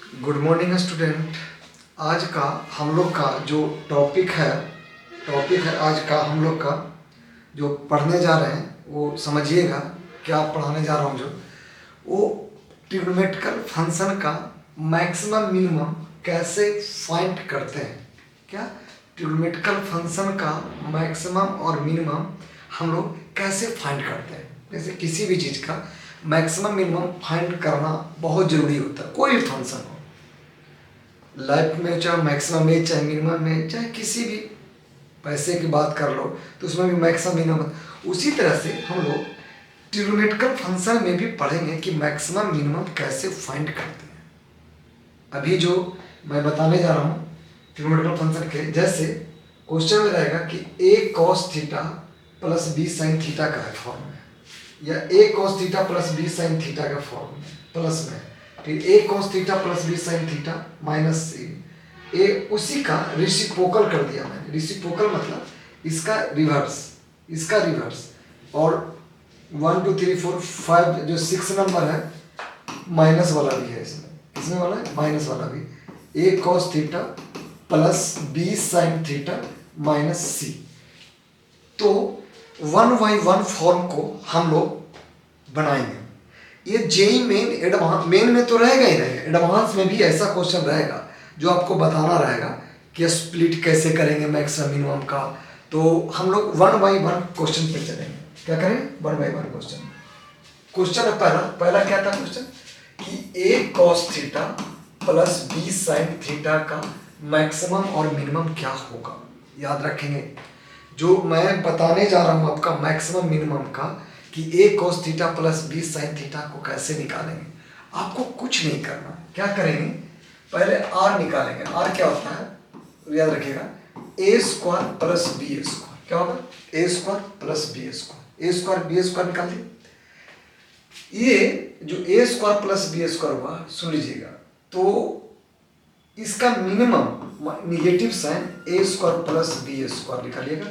Good morning student. आज का हम लोग का जो टॉपिक है आज का हम लोग का जो पढ़ने जा रहे हैं वो समझिएगा। क्या पढ़ाने जा रहा हूँ जो वो ट्रिग्नोमेट्रिकल फंक्शन का मैक्सिमम मिनिमम कैसे फाइंड करते हैं। क्या ट्रिग्नोमेट्रिकल फंक्शन का मैक्सिमम और मिनिमम हम लोग कैसे फाइंड करते हैं। जैसे किसी भी चीज़ का मैक्सिमम मिनिमम फाइंड करना बहुत ज़रूरी होता है। कोई भी फंक्शन हो लाइफ में, चाहे मैक्सिमम में चाहे मिनिमम में, चाहे किसी भी पैसे की बात कर लो तो उसमें भी मैक्सिमम मिनिमम। उसी तरह से हम लोग ट्रिग्नोमेट्रिकल फंक्शन में भी पढ़ेंगे कि मैक्सिमम मिनिमम कैसे फाइंड करते हैं। अभी जो मैं बताने जा रहा हूँ ट्रिग्नोमेट्रिकल फंक्शन के, जैसे क्वेश्चन में रहेगा कि a cos theta plus b sin theta का है फॉर्म में, या a cos theta plus b sin theta का फॉर्म में प्लस में, फिर a cos theta plus b sin theta minus a उसी का रेसिप्रोकल कर दिया मैंने। रेसिप्रोकल मतलब इसका रिवर्स और 1 2 3 4 5 जो 6 नंबर है माइनस वाला भी है इसमें वाला है माइनस वाला भी। a cos theta plus b sin theta minus c. तो 1 by 1 फॉर्म को हम लोग बनाएंगे। ये जेई मेन में तो रहेगा ही रहेगा, एडवांस में भी ऐसा क्वेश्चन रहेगा जो आपको बताना रहेगा कि स्प्लिट कैसे करेंगे मैक्सिमम मिनिमम का। तो हम लोग 1 by 1 क्वेश्चन पे चलेंगे। क्या करेंगे 1 by 1 क्वेश्चन है। पहला क्या था क्वेश्चन कि a cos theta plus b sin theta का मैक्सिमम और मिनिमम क्या होगा। याद रखेंगे जो मैं बताने जा रहा हूँ आपका मैक्सिमम मिनिमम का कि a cos theta plus b sin theta को कैसे निकालेंगे। आपको कुछ नहीं करना। क्या करेंगे पहले r निकालेंगे। r क्या होता है याद रखिएगा a square plus b square. क्या होगा a square plus b square. a square b square निकाल दिए। ये जो a square plus b square हुआ सुन लीजिएगा, तो इसका minimum negative sign a square plus b square निकालिएगा,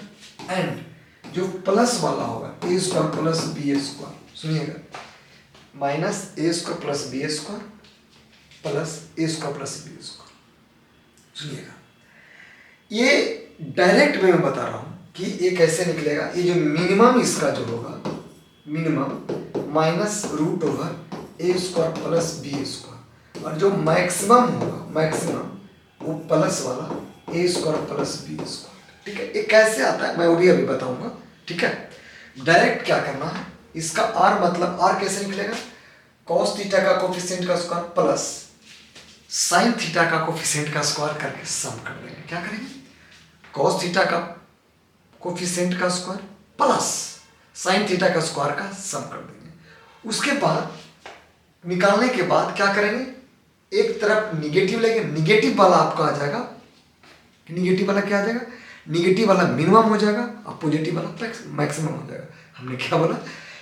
एंड जो प्लस वाला होगा a square plus b square सुनिएगा minus a square plus b square plus a square plus b square. सुनिएगा ये डायरेक्ट में मैं बता रहा हूँ कि ये कैसे निकलेगा। ये जो मिनिमम इसका जो होगा minimum minus root over a square plus b square, और जो मैक्सिमम होगा मैक्सिमम वो प्लस वाला a square plus b square. ठीक है, ये कैसे आता है मैं वो भी अभी बताऊंगा। ठीक है, डायरेक्ट क्या करना है इसका r मतलब r कैसे निकलेगा cos थीटा का कोफिशिएंट का स्क्वायर प्लस sin थीटा का कोफिशिएंट का स्क्वायर करके सम कर देंगे। क्या करेंगे cos थीटा का कोफिशिएंट का स्क्वायर प्लस sin थीटा का स्क्वायर का सम कर देंगे। उसके बाद निकालने के बाद क्या करेंगे एक तरफ निगेटिव लेंगे, निगेटिव वाला आपका आ जाएगा, निगेटिव वाला क्या आ जाएगा निगेटिव वाला मिनिमम हो जाएगा और पॉजिटिव वाला मैक्सिमम हो जाएगा। हमने क्या बोला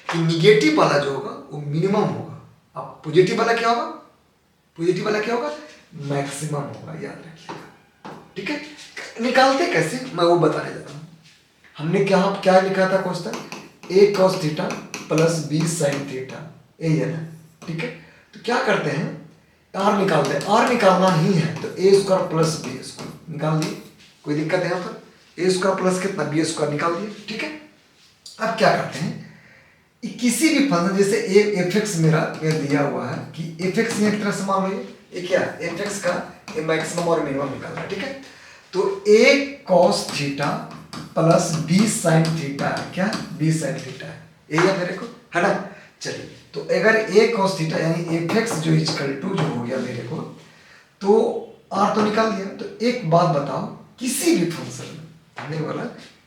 कि निगेटिव वाला जो होगा वो मिनिमम होगा, अब पॉजिटिव वाला क्या होगा मैक्सिमम होगा। याद रखिएगा। ठीक है, निकालते कैसे मैं वो बताने जा रहा हूँ। हमने क्या लिखा था question a cos theta plus b sin theta यही है ना। ठीक है, तो क्या करते हैं r निकालते हैं। r निकालना ही है तो a square plus b square निकाल दिए, कोई दिक्कत है यहाँ पर। a स्क्वायर प्लस कितना b स्क्वायर निकाल दिए। ठीक है, अब क्या करते हैं किसी भी फंक्शन जैसे f(x) मेरा दिया हुआ है कि f(x) एक तरह से मान लो ये क्या f(x) का मैक्सिमम और मिनिमम निकालना है। ठीक है, तो a cos theta plus b sin theta है। क्या b sin थीटा है यही है मेरे को, है ना। चलिए, तो अगर a cos थीटा यानी f(x) जो इक्वल टू जो हो गया मेरे को, तो r तो निकाल दिया। तो एक बात बताओ किसी भी फंक्शन में, हमने बोला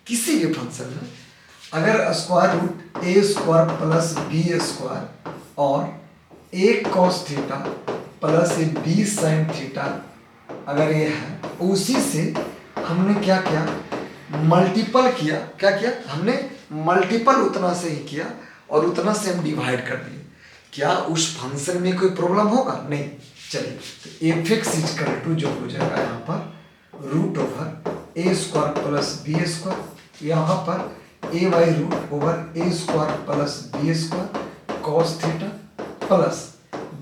किसी भी फंक्शन में अगर square root a square plus b square और a cos theta plus b sin theta अगर ये है, उसी से हमने क्या किया मल्टीपल किया। क्या किया हमने मल्टीपल उतना से ही किया और उतना से हम डिवाइड कर दिए। क्या उस फंक्शन में कोई प्रॉब्लम होगा नहीं। चलिए, तो f(x) इक्वल टू जो हो जाएगा यहाँ पर root over a square plus b square, यहाँ पर a by root over a square plus b square cos theta plus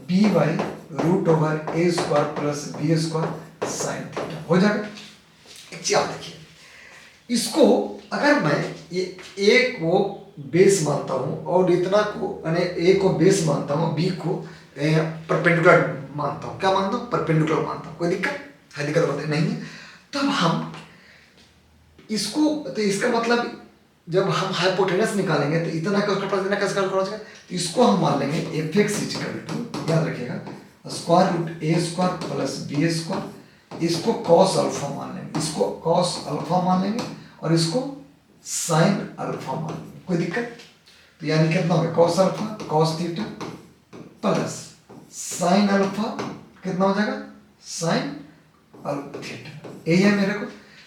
B by root over a square plus B square sine theta हो जाएगा। एक चीज आप देखिए, इसको अगर मैं ये ए को बेस मानता हूँ और इतना को यानी ए को बेस मानता हूँ, बी को परपेंडिकुलर मानता हूँ, क्या मानता हूँ? परपेंडिकुलर मानता हूँ। कोई दिक्कत है? दिक्कत बताइए नहीं है। तब हम इसको, तो इसका मतलब जब हम हाइपोटेनस निकालेंगे तो इतना का उसका इतना कैसे कैलकुलेट हो जाएगा? तो इसको हम मान लेंगे एफ एक्स इक्वल टू, याद रखिएगा, square root a square plus B square, इसको कॉस अल्फा मान लेंगे, इसको कॉस अल्फा मान लेंगे और इसको साइन अल्फा मान लेंगे। कोई दिक्कत? तो यानी कितना हो गया? Cos alpha cos theta plus sine alpha कितना हो जाएगा? Sine alpha theta. यही है मेरे को,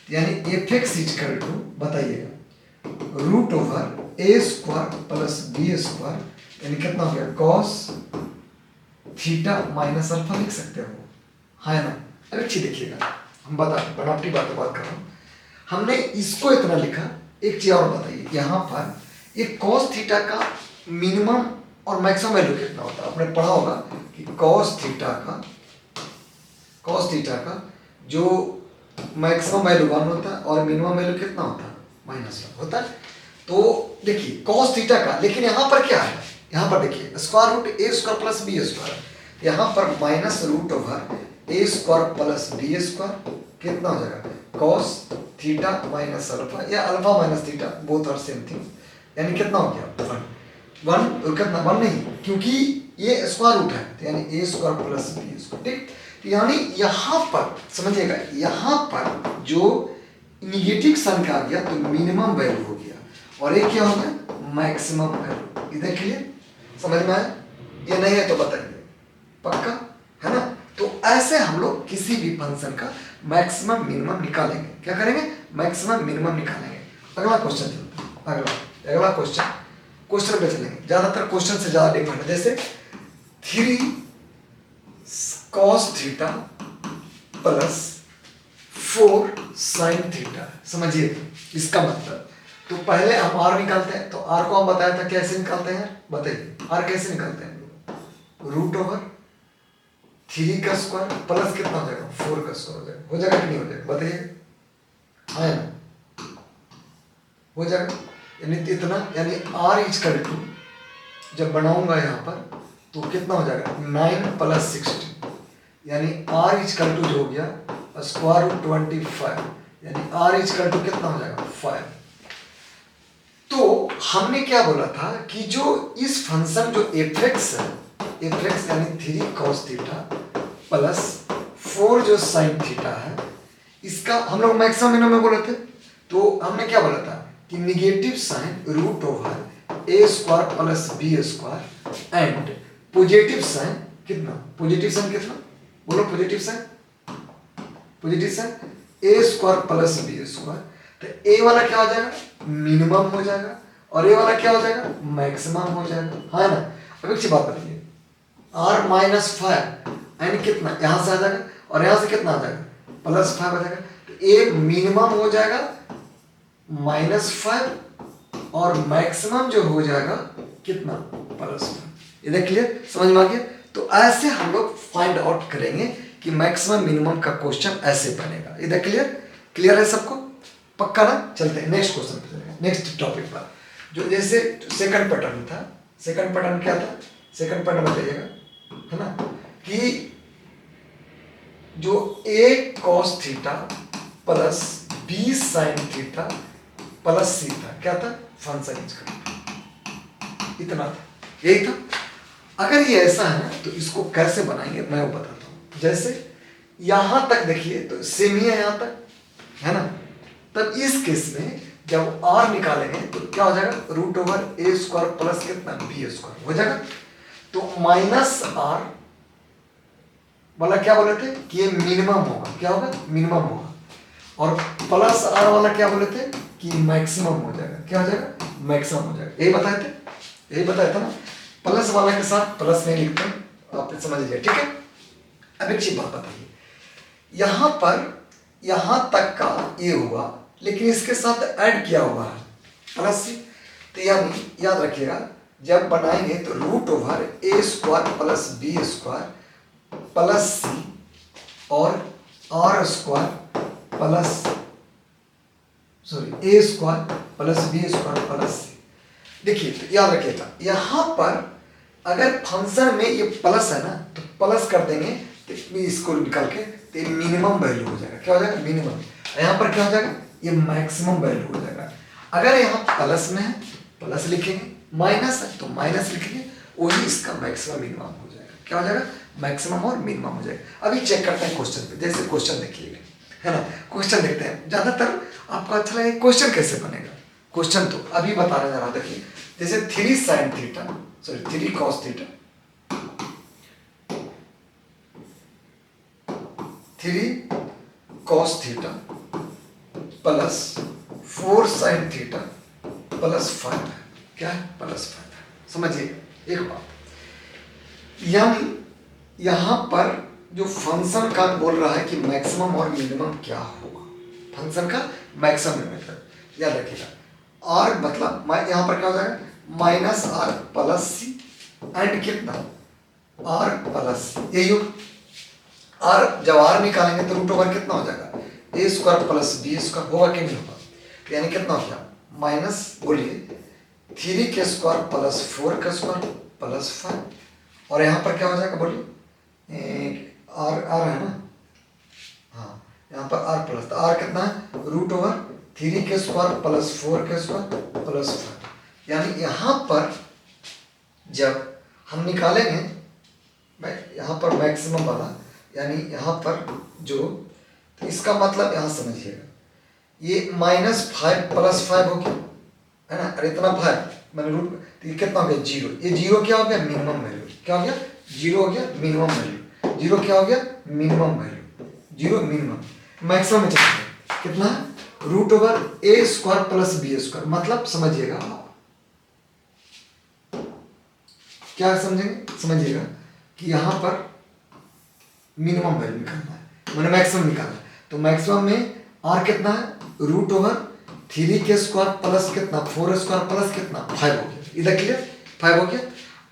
यानी एफ एक्स इक्वल टू, बताइएगा, root over a square plus B square, यानी कितना हो गया? कॉस थीटा माइनस अल्फा लिख सकते हो, है ना? अब अच्छी देखिएगा, हम बनावटी बात कर रहा हूँ। हमने इसको इतना लिखा। एक चीज और बताइए, यहाँ पर एक कॉस थीटा का मिनिमम और मैक्सिमम वैल्यू कितना होता है? आपने पढ़ा होगा कि कॉस थीटा का जो मैक्सिमम वैल्यू 1 होता है और मिनिमम वैल्यू कितना होता है? -1 होता है। तो देखिए कॉस थीटा का, लेकिन यहाँ पर क्या है? यहाँ पर देखिए square root a square plus B square, यहाँ पर minus root over a square plus B square कितना हो जाएगा? कॉस थीटा माइनस अल्फा या alpha minus theta, both are same thing, यानी कितना हो गया? 1 कितना? 1 नहीं, क्योंकि ये स्क्वायर रूट है, तो यानी ए स्क्वायर प्लस बी स्क्वायर, ठीक। तो यानी यहाँ पर समझिएगा, यहाँ पर जो निगेटिव साइन का आ गया तो मिनिमम वैल्यू हो गया और ये क्या हो गया? Maximum value. इधर क्लियर? समझ में आया? ये नहीं है तो बताइए, पक्का है ना? तो ऐसे हम लोग किसी भी फंक्शन का मैक्सिमम मिनिमम निकालेंगे। क्या करेंगे? मैक्सिमम मिनिमम निकालेंगे। अगला क्वेश्चन चलता है, अगला क्वेश्चन पे चलेंगे। ज्यादातर क्वेश्चन से ज्यादा डिफरेंट, जैसे 3 cos theta plus 4 sin theta, समझिए इसका मतलब। तो पहले हम r निकालते हैं, तो r को हम बताया था कैसे निकालते हैं, बताइए r कैसे निकालते हैं? रूट ओवर 3 का स्क्वायर प्लस कितना हो जाएगा? 4 का स्क्वायर हो जाएगा कि नहीं हो जाएगा? बताइए, है ना? हो जाएगा, यानी इतना, यानी r इक्वल टू, जब बनाऊंगा यहाँ पर तो कितना हो जाएगा? 9 प्लस 16, यानी r इक्वल टू जो हो गया स्क्वायर रूट 25, यानी r इक्वल टू कितना हो जाएगा? 5। तो हमने क्या बोला था कि जो इस फंक्शन जो एफ एक्स है, एफ एक्स यानी 3 cos थीटा प्लस 4 जो sin थीटा है, इसका हम लोग मैक्सिमम मिनिमम में बोले थे। तो हमने क्या बोला था कि negative sign root over a square plus B square and positive sign कितना? पॉजिटिव साइन कितना? बोलो positive sign a square plus B square. तो ए वाला क्या हो जाएगा? मिनिमम हो जाएगा और ए वाला क्या हो जाएगा? मैक्सिमम हो जाएगा, है ना? अब एक बात बताइए, r माइनस 5 यानी कितना? यहाँ से आ जाएगा और यहाँ से कितना आ जाएगा? +5 आ जाएगा। तो ए मिनिमम हो जाएगा -5 और मैक्सिमम जो हो जाएगा कितना? +5। इधर क्लियर? समझ में आ गया? तो ऐसे हम लोग फाइंड आउट करेंगे कि मैक्सिमम मिनिमम का क्वेश्चन ऐसे बनेगा। इधर क्लियर है सबको? पक्का ना? चलते हैं नेक्स्ट क्वेश्चन पे, चलेंगे नेक्स्ट टॉपिक पर, जो जैसे सेकंड पैटर्न था। सेकंड पैटर्न क्या था? सेकंड पैटर्न बताइएगा, है ना, कि जो a cos theta plus b sin theta plus c था, क्या था? फंक्शन इसका इतना था, यही था। अगर ये ऐसा है ना तो इसको कैसे बनाएंगे मैं वो बताता हूँ। जैसे यहां तक देखिए तो सेम ही है यहां तक, है ना? तब इस केस में जब r निकालेंगे तो क्या हो जाएगा? Root over a square plus कितना? बी स्क्वायर हो जाएगा। तो -r वाला क्या बोले थे कि ये मिनिमम होगा, क्या होगा? मिनिमम होगा। और +r वाला क्या बोले थे कि मैक्सिमम हो जाएगा, क्या हो जाएगा? मैक्सिमम हो जाएगा। यही बताया था ना? प्लस वाला के साथ प्लस नहीं लिखते, आप समझ लीजिए, ठीक है? अब एक चीज बात बताइए, यहां पर यहां तक का ये हुआ, लेकिन इसके साथ ऐड किया हुआ है प्लस से, तो यानी याद रखिएगा जब बनाएंगे तो root over a square plus B square plus c और r square plus a square plus B square plus c. देखिए तो याद रखिएगा, यहाँ पर अगर फंक्शन में ये प्लस है ना तो प्लस कर देंगे तो इसको निकाल के तो मिनिमम वैल्यू हो जाएगा। क्या हो जाएगा? मिनिमम। यहाँ पर क्या हो जाएगा? ये मैक्सिमम वैल्यू हो जाएगा। अगर यहाँ प्लस में है तो प्लस लिखेंगे, माइनस है तो माइनस लिखेंगे, वही इसका मैक्सिमम मिनिमम हो जाएगा। क्या हो जाएगा? मैक्सिमम और मिनिमम हो जाएगा। अभी चेक करते हैं क्वेश्चन पे। जैसे क्वेश्चन देखिएगा, है ना, क्वेश्चन देखते हैं। ज़्यादातर आपको अच्छा लगे क्वेश्चन कैसे बनेगा। क्वेश्चन तो अभी बताने जा रहा हूँ। देखिए जैसे 3 sin theta 3 cos theta 3 cos theta plus 4 sin theta plus 5। क्या है? प्लस 5। समझिए एक बात, यानी यहाँ पर जो फंक्शन का बोल रहा है कि मैक्सिमम और मिनिमम क्या होगा, फंक्शन का मैक्सिमम मतलब याद रखिएगा। आर मतलब यहाँ पर क्या हो जाएगा? Minus r plus c and कितना? R plus c. यही हो आर, जब आर निकालेंगे तो रूट ओवर कितना हो जाएगा? A square plus B square होगा कि नहीं होगा? यानी कितना हो गया? माइनस बोलिए 3 के स्क्वायर प्लस 4 का स्क्वायर प्लस 5। और यहाँ पर क्या हो जाएगा बोलिए? आर आर है ना, हाँ यहाँ पर आर प्लस, तो आर कितना है? रूट ओवर 3 के स्क्वायर प्लस 4 के स्क्वायर प्लस 5। यानी यहाँ पर जब हम निकालेंगे यहाँ पर मैक्सिमम वाला, यानी यहाँ पर जो, तो इसका मतलब यहाँ समझिएगा, ये -5 प्लस 5 हो गया, है ना, और इतना 5 मैंने रूट, तो ये कितना हो गया? 0। ये 0 क्या हो गया? Minimum value. क्या हो गया? 0 हो गया मिनिमम वैल्यू। 0 क्या हो गया? Minimum value. 0 मिनिमम। मैक्सिमम में चलेंगे कितना? Root over a square plus B square. मतलब समझिएगा आप, क्या समझेंगे? समझिएगा कि यहाँ पर मिनिमम वैल्यू निकालना है, मैंने मैक्सिमम निकालना है। तो मैक्सिमम में आर कितना है? रूट ओवर 3 के स्क्वायर प्लस कितना? 4 स्क्वायर प्लस कितना? 5 हो गया। इधर क्लियर? 5 हो गया।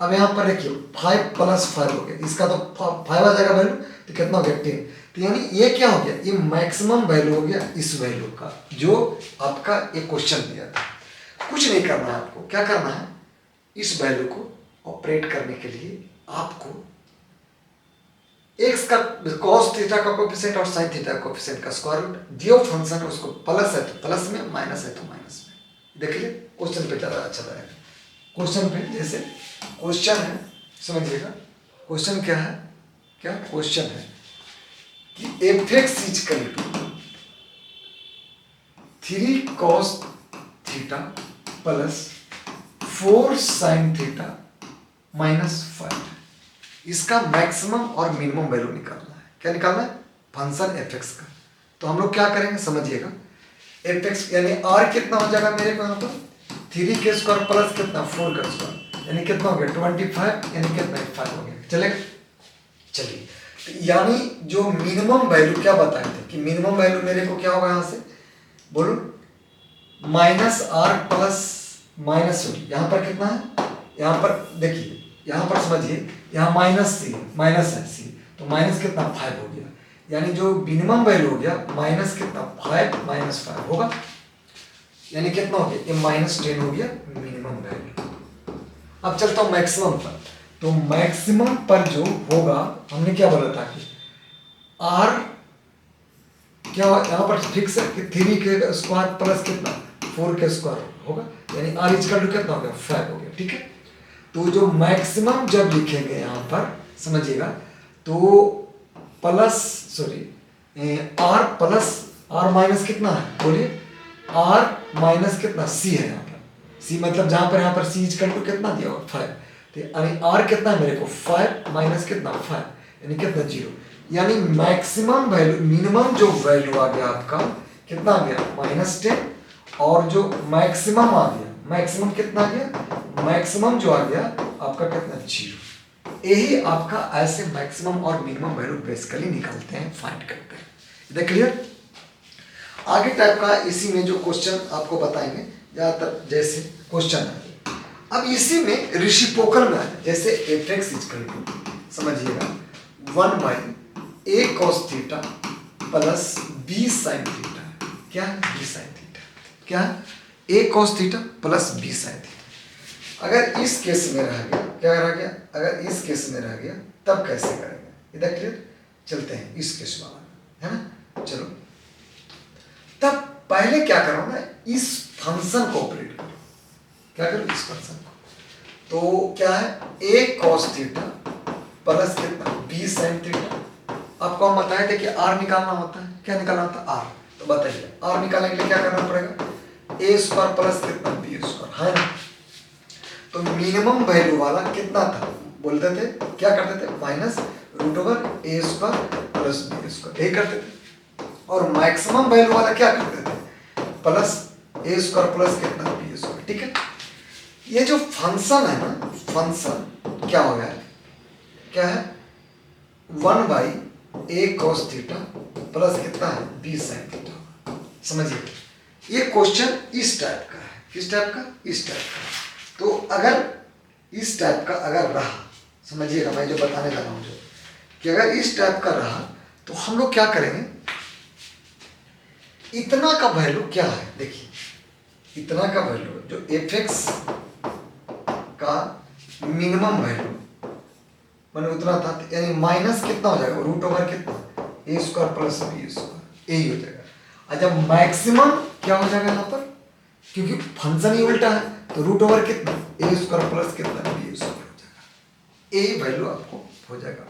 अब यहाँ पर देखिए 5 प्लस 5 हो गया, इसका तो 5 आ जाएगा वैल्यू, तो कितना हो गया? 10। तो यानी ये क्या हो गया? ये मैक्सिमम वैल्यू हो गया इस वैल्यू का, जो आपका एक क्वेश्चन दिया था। कुछ नहीं करना है आपको। क्या करना है? इस वैल्यू को ऑपरेट करने के लिए आपको एक्स का कॉस थीटा का कोएफिशिएंट और साइन थीटा का कोएफिशिएंट का स्क्वायर रूट दियो फंक्शन है, उसको प्लस है तो प्लस में, माइनस है तो माइनस में। देखिए क्वेश्चन पे ज़्यादा अच्छा रहेगा। क्वेश्चन पे जैसे क्वेश्चन है, समझिएगा क्वेश्चन क्या है? क्या क्वेश्चन है कि f x is equal to 3 cos theta plus 4 sin theta minus 5। इसका मैक्सिमम और मिनिमम वैल्यू निकालना है। क्या निकालना है? फंक्शन एफ एक्स का। तो हम लोग क्या करेंगे समझिएगा, एफ एक्स यानी आर कितना हो जाएगा मेरे को यहाँ पर? 3 के स्क्वायर प्लस कितना? 4 का स्क्वायर, यानी कितना हो गया? 25, यानी कितना? 5 हो गया। चलेगा? चलिए, तो यानी जो मिनिमम वैल्यू क्या बताए थे कि मिनिमम वैल्यू मेरे को क्या होगा यहाँ से बोलो? माइनस आर प्लस माइनस, यहाँ पर कितना है? यहाँ पर देखिए, यहाँ पर समझिए, यहाँ माइनस सी, माइनस है सी, तो माइनस कितना? 5 हो गया। यानी जो मिनिमम वैल्यू हो गया माइनस कितना? 5 माइनस 5 होगा, यानी कितना हो गया? ये -10 हो गया मिनिमम वैल्यू। अब चलता हूँ मैक्सिमम पर। तो मैक्सिमम पर जो होगा, हमने क्या बोला था कि आर क्या यहाँ पर फिक्स है कि 3 के स्क्वायर प्लस कितना? 4 के स्क्वायर होगा, यानी आर इक्वल टू कितना हो गया? 5 हो गया। ठीक है, तो जो मैक्सिमम जब लिखेंगे यहाँ पर समझिएगा, तो plus r plus r minus कितना है बोलिए? आर माइनस कितना? सी है यहाँ पर। सी मतलब जहाँ पर यहाँ पर सी इक्वल टू कितना दिया होगा? 5। तो यानी आर कितना है मेरे को? 5 माइनस कितना? 5, यानी कितना? 0। यानी मैक्सिमम वैल्यू, मिनिमम जो वैल्यू आ गया आपका कितना आ गया? -10। और जो मैक्सिमम आ गया, मैक्सिमम कितना आ गया? मैक्सिमम जो आ गया आपका कितना? 0। यही आपका ऐसे मैक्सिमम और मिनिमम वैल्यू बेसिकली निकालते हैं, फाइंड करते हैं। इधर क्लियर? आगे टाइप का इसी में जो क्वेश्चन आपको बताएंगे ज़्यादातर, जैसे क्वेश्चन है अब इसी में रेसिप्रोकल में आ जाए, जैसे एफ एक्स इक्वल टू समझिएगा 1/a cos theta plus b sin theta. क्या है? b sin theta. क्या है? a cos theta plus b sin theta. अगर इस केस में रह गया, क्या रह गया? अगर इस केस में रह गया तब कैसे करेंगे? इधर क्लियर? चलते हैं इस केस वाला, है ना? चलो, तब पहले क्या करो ना, इस फंक्शन को ऑपरेट करो। क्या करो? इस फंक्शन को। तो क्या है? a cos थीटा प्लस कितना? b sin theta. आपको हम बताए थे कि r निकालना होता है। क्या निकालना होता है? r। तो बताइए, r निकालने के लिए क्या करना पड़ेगा? a स्क्वायर प्लस कितना? b स्क्वायर, है ना? तो मिनिमम वैल्यू वाला कितना था? बोलते थे, क्या करते थे? Minus root over a square plus b square, यही करते थे। और मैक्सिमम वैल्यू वाला क्या करते थे? प्लस a स्क्वायर प्लस कितना? b square. ठीक है? ये जो फंक्शन है ना, फंक्शन क्या हो गया? क्या है? 1/a cos थीटा प्लस कितना है? b sin theta. समझिए, ये क्वेश्चन इस टाइप का है। किस टाइप का? इस टाइप का। तो अगर इस टाइप का अगर रहा, समझिएगा मैं जो बताने लगा हूं, जो कि अगर इस टाइप का रहा तो हम लोग क्या करेंगे? इतना का वैल्यू क्या है? देखिए, इतना का वैल्यू जो एफ एक्स का मिनिमम वैल्यू मैंने उतना था, यानी माइनस कितना हो जाएगा? रूट ओवर कितना? A square plus B square, यही हो जाएगा। और जब मैक्सिमम क्या हो जाएगा यहाँ पर? क्योंकि फंक्शन ही उल्टा है, तो रूट ओवर कितना? ए स्क्वायर प्लस कितना? बी स्क्वायर हो जाएगा। यही वैल्यू आपको हो जाएगा,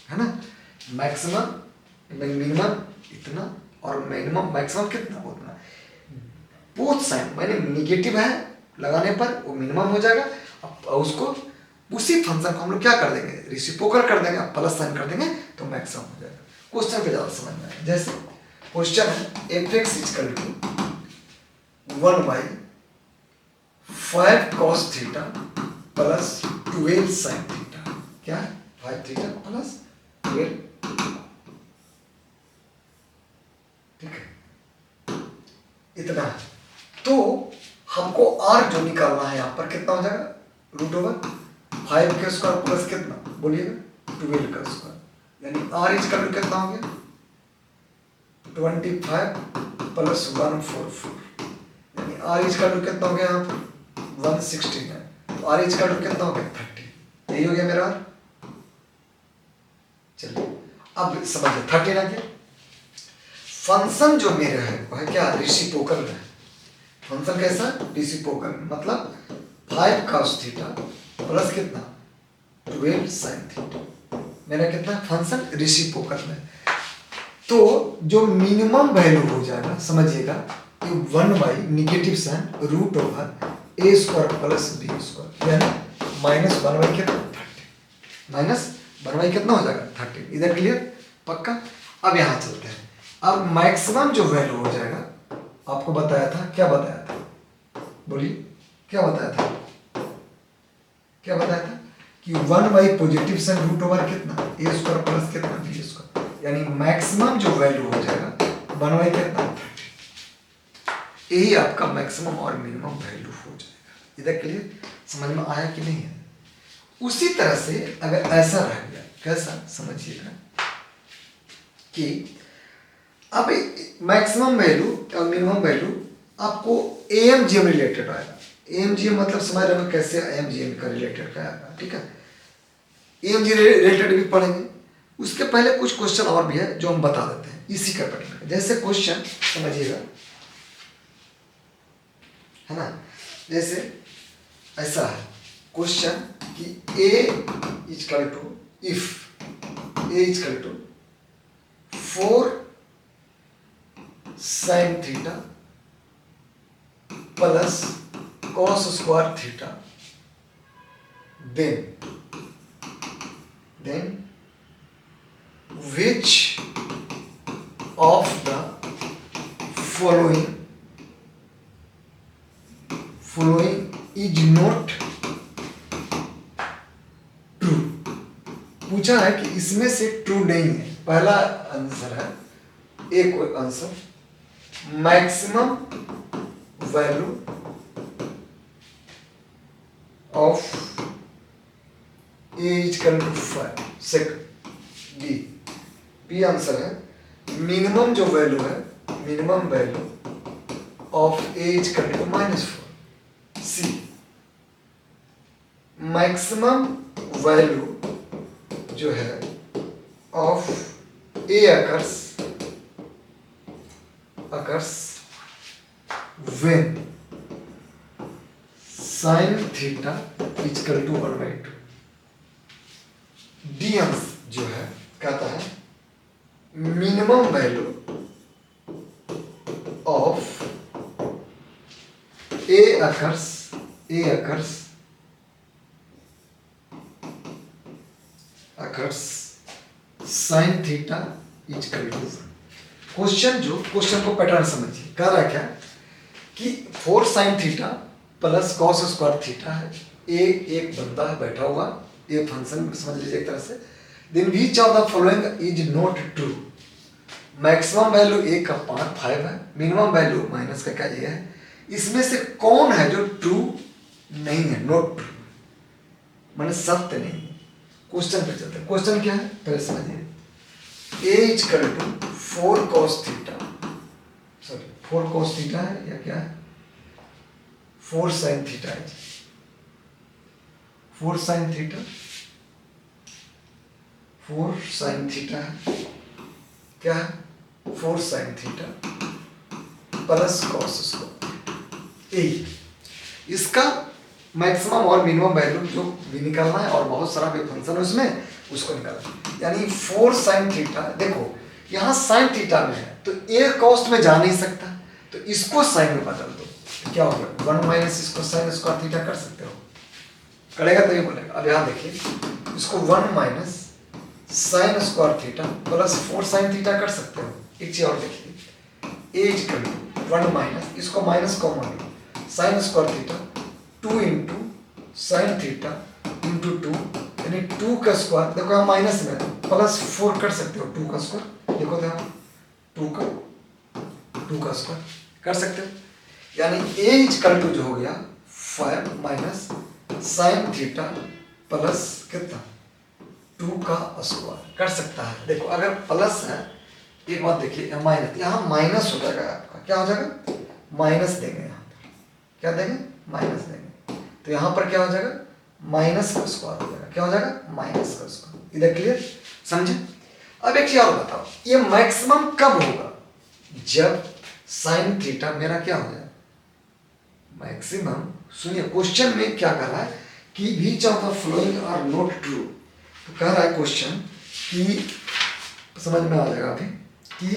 है ना? मैक्सिमम मिनिमम इतना और मिनिमम मैक्सिमम कितना? उतना। बोथ साइन मैंने निगेटिव है लगाने पर वो मिनिमम हो जाएगा, और उसको उसी फंक्शन को हम लोग क्या कर देंगे? रेसिप्रोकल कर देंगे, प्लस साइन कर देंगे तो मैक्सिमम हो जाएगा। क्वेश्चन पे ज़्यादा समझ में आए। जैसे क्वेश्चन है f x equal to 1/5 cos theta plus 12 sin theta. क्या है? 5 थीटा प्लस 12। ठीक है, इतना है। तो हमको r जो निकालना है यहाँ पर कितना हो जाएगा? रूट ओवर 5 का स्क्वायर प्लस कितना? बोलिएगा, 12 का स्क्वायर, यानी r इक्वल टू कितना हो गया? 25 प्लस 144, यानी r इक्वल टू कितना हो गया यहाँ पर? 169। तो r इक्वल टू कितना हो गया? 30। यही हो गया मेरा r। चलिए अब समझिए 30 ना क्या फंक्शन जो मेरा है वह क्या? रेसिप्रोकल है। फंक्शन कैसा? रेसिप्रोकल, मतलब 5 cos थीटा प्लस कितना? 12 sin थीटा। मेरा कितना? फंक्शन रेसिप्रोकल में। तो जो मिनिमम वैल्यू हो जाएगा, समझिएगा, ये 1 negative sign root over a square plus B square, यानी माइनस 1 कितना? 30। माइनस 1 कितना हो जाएगा? 30। इधर क्लियर? पक्का? अब यहाँ चलते हैं। अब मैक्सिमम जो वैल्यू हो जाएगा, आपको बताया था, क्या बताया था? बोलिए, क्या बताया था? क्या बताया था? कि 1 पॉजिटिव साइन रूट ओवर कितना? ए स्क्वायर प्लस कितना? बी स्क्वायर, यानी मैक्सिमम जो वैल्यू हो जाएगा 1 कितना? 30। यही आपका मैक्सिमम और मिनिमम वैल्यू हो जाएगा। इधर क्लियर? समझ में आया कि नहीं है? उसी तरह से अगर ऐसा रह गया, कैसा? समझिएगा कि अब मैक्सिमम वैल्यू और मिनिमम वैल्यू आपको एएमजीएम रिलेटेड आएगा। एएमजीएम मतलब समझ रहे हो कैसे एएमजीएम का रिलेटेड का आएगा। ठीक है, एएमजी रिलेटेड भी पढ़ेंगे। उसके पहले कुछ क्वेश्चन और भी है जो हम बता देते हैं इसी का पैटर्न। जैसे क्वेश्चन समझिएगा, है ना? जैसे ऐसा है क्वेश्चन कि a equal to if a equal to 4 sin theta plus cos square theta, then which of the following is not true। पूछा है कि इसमें से ट्रू नहीं है। पहला आंसर है, एक answer maximum value of a equal to 5। Second b, b answer है मिनिमम जो वैल्यू है, minimum value of a equal to -4। C, maximum value जो है of a occurs when sin theta equal to 1/2। D answer जो है कहता है minimum value of a occurs sin theta equal to 1। Question को pattern समझिए। कह रहा है क्या कि 4 sin theta plus cos square theta है। एक बंदा है बैठा हुआ, ये फंक्शन समझ लीजिए एक तरह से। Then which of the following is not true. Maximum value a का 5 है, मिनिमम वैल्यू माइनस का क्या ये है। इसमें से कौन है जो ट्रू नहीं है, नॉट ट्रू, माने सत्य नहीं है। क्वेश्चन पे चलते हैं। क्वेश्चन क्या है पहले समझिए। A equal to 4 cos theta, sorry 4 cos theta है या क्या है, 4 sin थीटा है। 4 sin थीटा, 4 sin थीटा है, क्या है 4 sin theta plus cos square a. इसका मैक्सिमम और मिनिमम वैल्यू जो भी निकालना है, और बहुत सारा भी फंक्शन है उसमें, उसको निकालना। यानी 4 sin थीटा, देखो यहाँ sin थीटा में है तो ए कॉस्ट में जा नहीं सकता, तो इसको साइन में बदल दो, तो क्या होगा 1 माइनस इसको sin स्क्वायर थीटा कर सकते हो, करेगा तो ये बोलेगा। अब यहाँ देखिए इसको 1 minus sin square theta plus 4 sin theta कर सकते हो। एक चीज और देखिए, ए इक्वल टू 1 माइनस, इसको माइनस कॉमन लो, sin square theta 2 into sin theta into 2, यानी 2 का स्क्वायर, देखो यहाँ माइनस में प्लस 4 कर सकते हो, 2 का स्क्वायर, देखो तो यहाँ 2 का स्क्वायर कर सकते हो। यानी ए इक्वल टू जो हो गया 5 माइनस sin थीटा प्लस कितना 2 का स्क्वायर कर सकता है। देखो अगर प्लस है, एक बात देखिए यहाँ माइनस, यहाँ माइनस हो जाएगा आपका, क्या हो जाएगा माइनस देंगे, यहाँ पर क्या देंगे माइनस देंगे, तो यहाँ पर क्या हो जाएगा माइनस का स्क्वायर हो जाएगा, क्या हो जाएगा माइनस का स्क्वायर। इधर क्लियर समझे। अब एक चीज और बताओ, ये मैक्सिमम कब होगा, जब साइन थीटा मेरा क्या हो जाए मैक्सिमम। सुनिए क्वेश्चन में क्या कर रहा है कि which of the following are not true. तो कह रहा है क्वेश्चन कि समझ में आ जाएगा अभी कि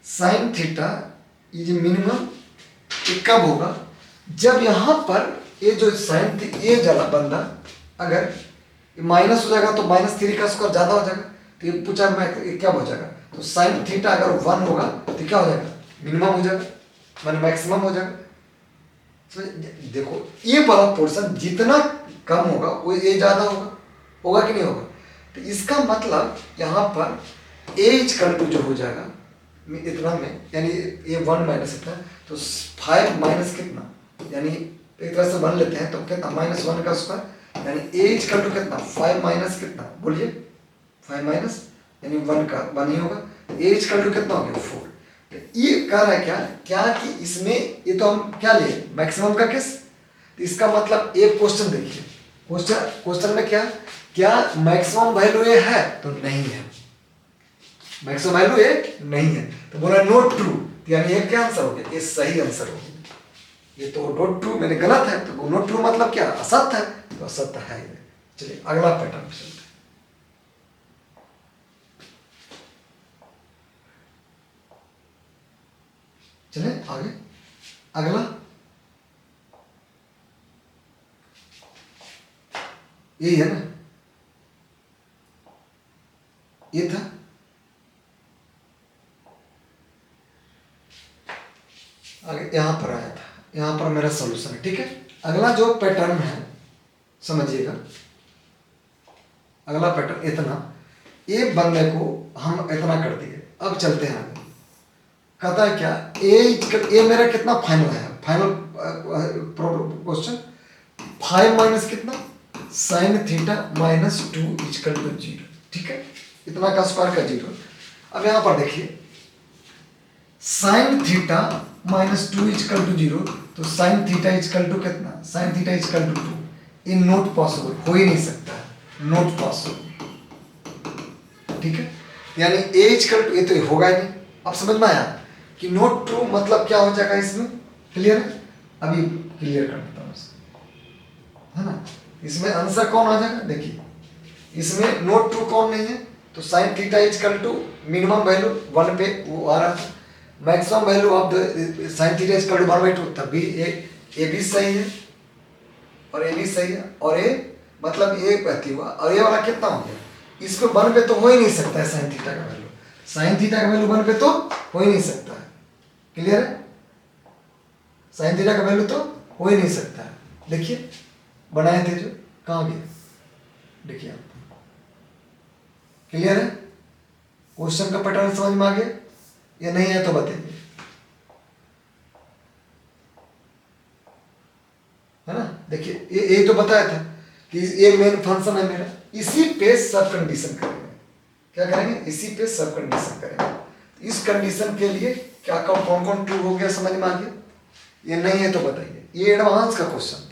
साइन थीटा इज मिनिमम कब होगा, जब यहाँ पर ये जो साइन थी ये जला बंदा अगर माइनस हो जाएगा तो -3 का स्क्वायर ज्यादा हो जाएगा, तो ये पूछा मैं क्या हो जाएगा, तो साइन थीटा अगर 1 होगा तो क्या हो जाएगा मिनिमम हो जाएगा, माने मैक्सिमम हो जाएगा। तो देखो ये वाला पोर्शन जितना कम होगा वो ये ज्यादा होगा कि नहीं होगा। तो इसका मतलब यहाँ पर ए इक्वल टू जो हो जाएगा इतना में, यानी ये 1 माइनस इतना, तो 5 माइनस कितना, यानी एक तरह से 1 लेते हैं तो कितना -1 का स्क्वायर, यानी ए इक्वल टू कितना 5 माइनस कितना बोलिए 5 माइनस यानी 1 का 1 ही होगा, ए इक्वल टू कितना हो गया 4। तो ये कह रहा है क्या कि इसमें ये तो हम क्या लिए मैक्सिमम का केस, तो इसका मतलब एक क्वेश्चन देखिए, क्वेश्चन में क्या मैक्सिमम वैल्यू ये है तो नहीं है, मैक्सिमम वैल्यू ये नहीं है, तो बोला नॉट ट्रू, यानी ये क्या आंसर हो गया, ये सही आंसर हो गया। ये तो नॉट ट्रू मैंने गलत है, तो नॉट ट्रू मतलब क्या असत्य है, तो असत्य है। चलिए अगला पैटर्न पे चलते हैं। चले आगे, अगला यही है ना, ये था आगे, यहां पर आया था, यहां पर मेरा सॉल्यूशन है। ठीक है, अगला जो पैटर्न है समझिएगा, अगला पैटर्न इतना, एक बंदे को हम इतना कर दिए। अब चलते हैं आगे, कहता है क्या ए मेरा कितना फाइनल है, फाइनल क्वेश्चन 5 माइनस कितना, sine theta minus 2 equal to 0। ठीक है, इतना का स्क्वायर का 0। अब यहाँ पर देखिए sine theta minus 2 equal to 0, तो साइन थीटा इक्वल टू कितना, साइन थीटा इक्वल टू 2। ये नॉट पॉसिबल, हो ही नहीं सकता है, नॉट पॉसिबल। ठीक है, यानी ए इक्वल टू, ये तो होगा ही नहीं। अब समझ में आया कि नॉट ट्रू मतलब क्या हो जाएगा इसमें, क्लियर है। अभी क्लियर कर देता हूँ, है ना। इसमें आंसर कौन आ जाएगा, देखिए इसमें नॉट ट्रू कौन नहीं है, तो sine theta equal to minimum value 1 पे वो आ रहा था, maximum value of the sine theta equal to 1/2, तब भी ए भी सही है और ए भी सही है, और ए मतलब ए कहती हुआ, और ये वाला कितना हो गया, इस पे 1 पे तो हो ही नहीं सकता है साइन थीटा का वैल्यू, साइन थीटा का वैल्यू 1 पे तो हो ही नहीं सकता है, क्लियर है। साइन थीटा का वैल्यू तो हो ही नहीं सकता है। देखिए बनाए थे जो, कहाँ गए, देखिए आप, क्लियर है। क्वेश्चन का पैटर्न समझ में आ गया या नहीं है तो बताइए, है ना। देखिए ये तो बताया था कि ये मेन फंक्शन है मेरा, इसी पे सब कंडीशन करेंगे। क्या करेंगे, इसी पे सब कंडीशन करेंगे। इस कंडीशन के लिए क्या कौन कौन ट्रू हो गया, समझ में आ गया। ये नहीं है तो बताइए, ये एडवांस का क्वेश्चन था।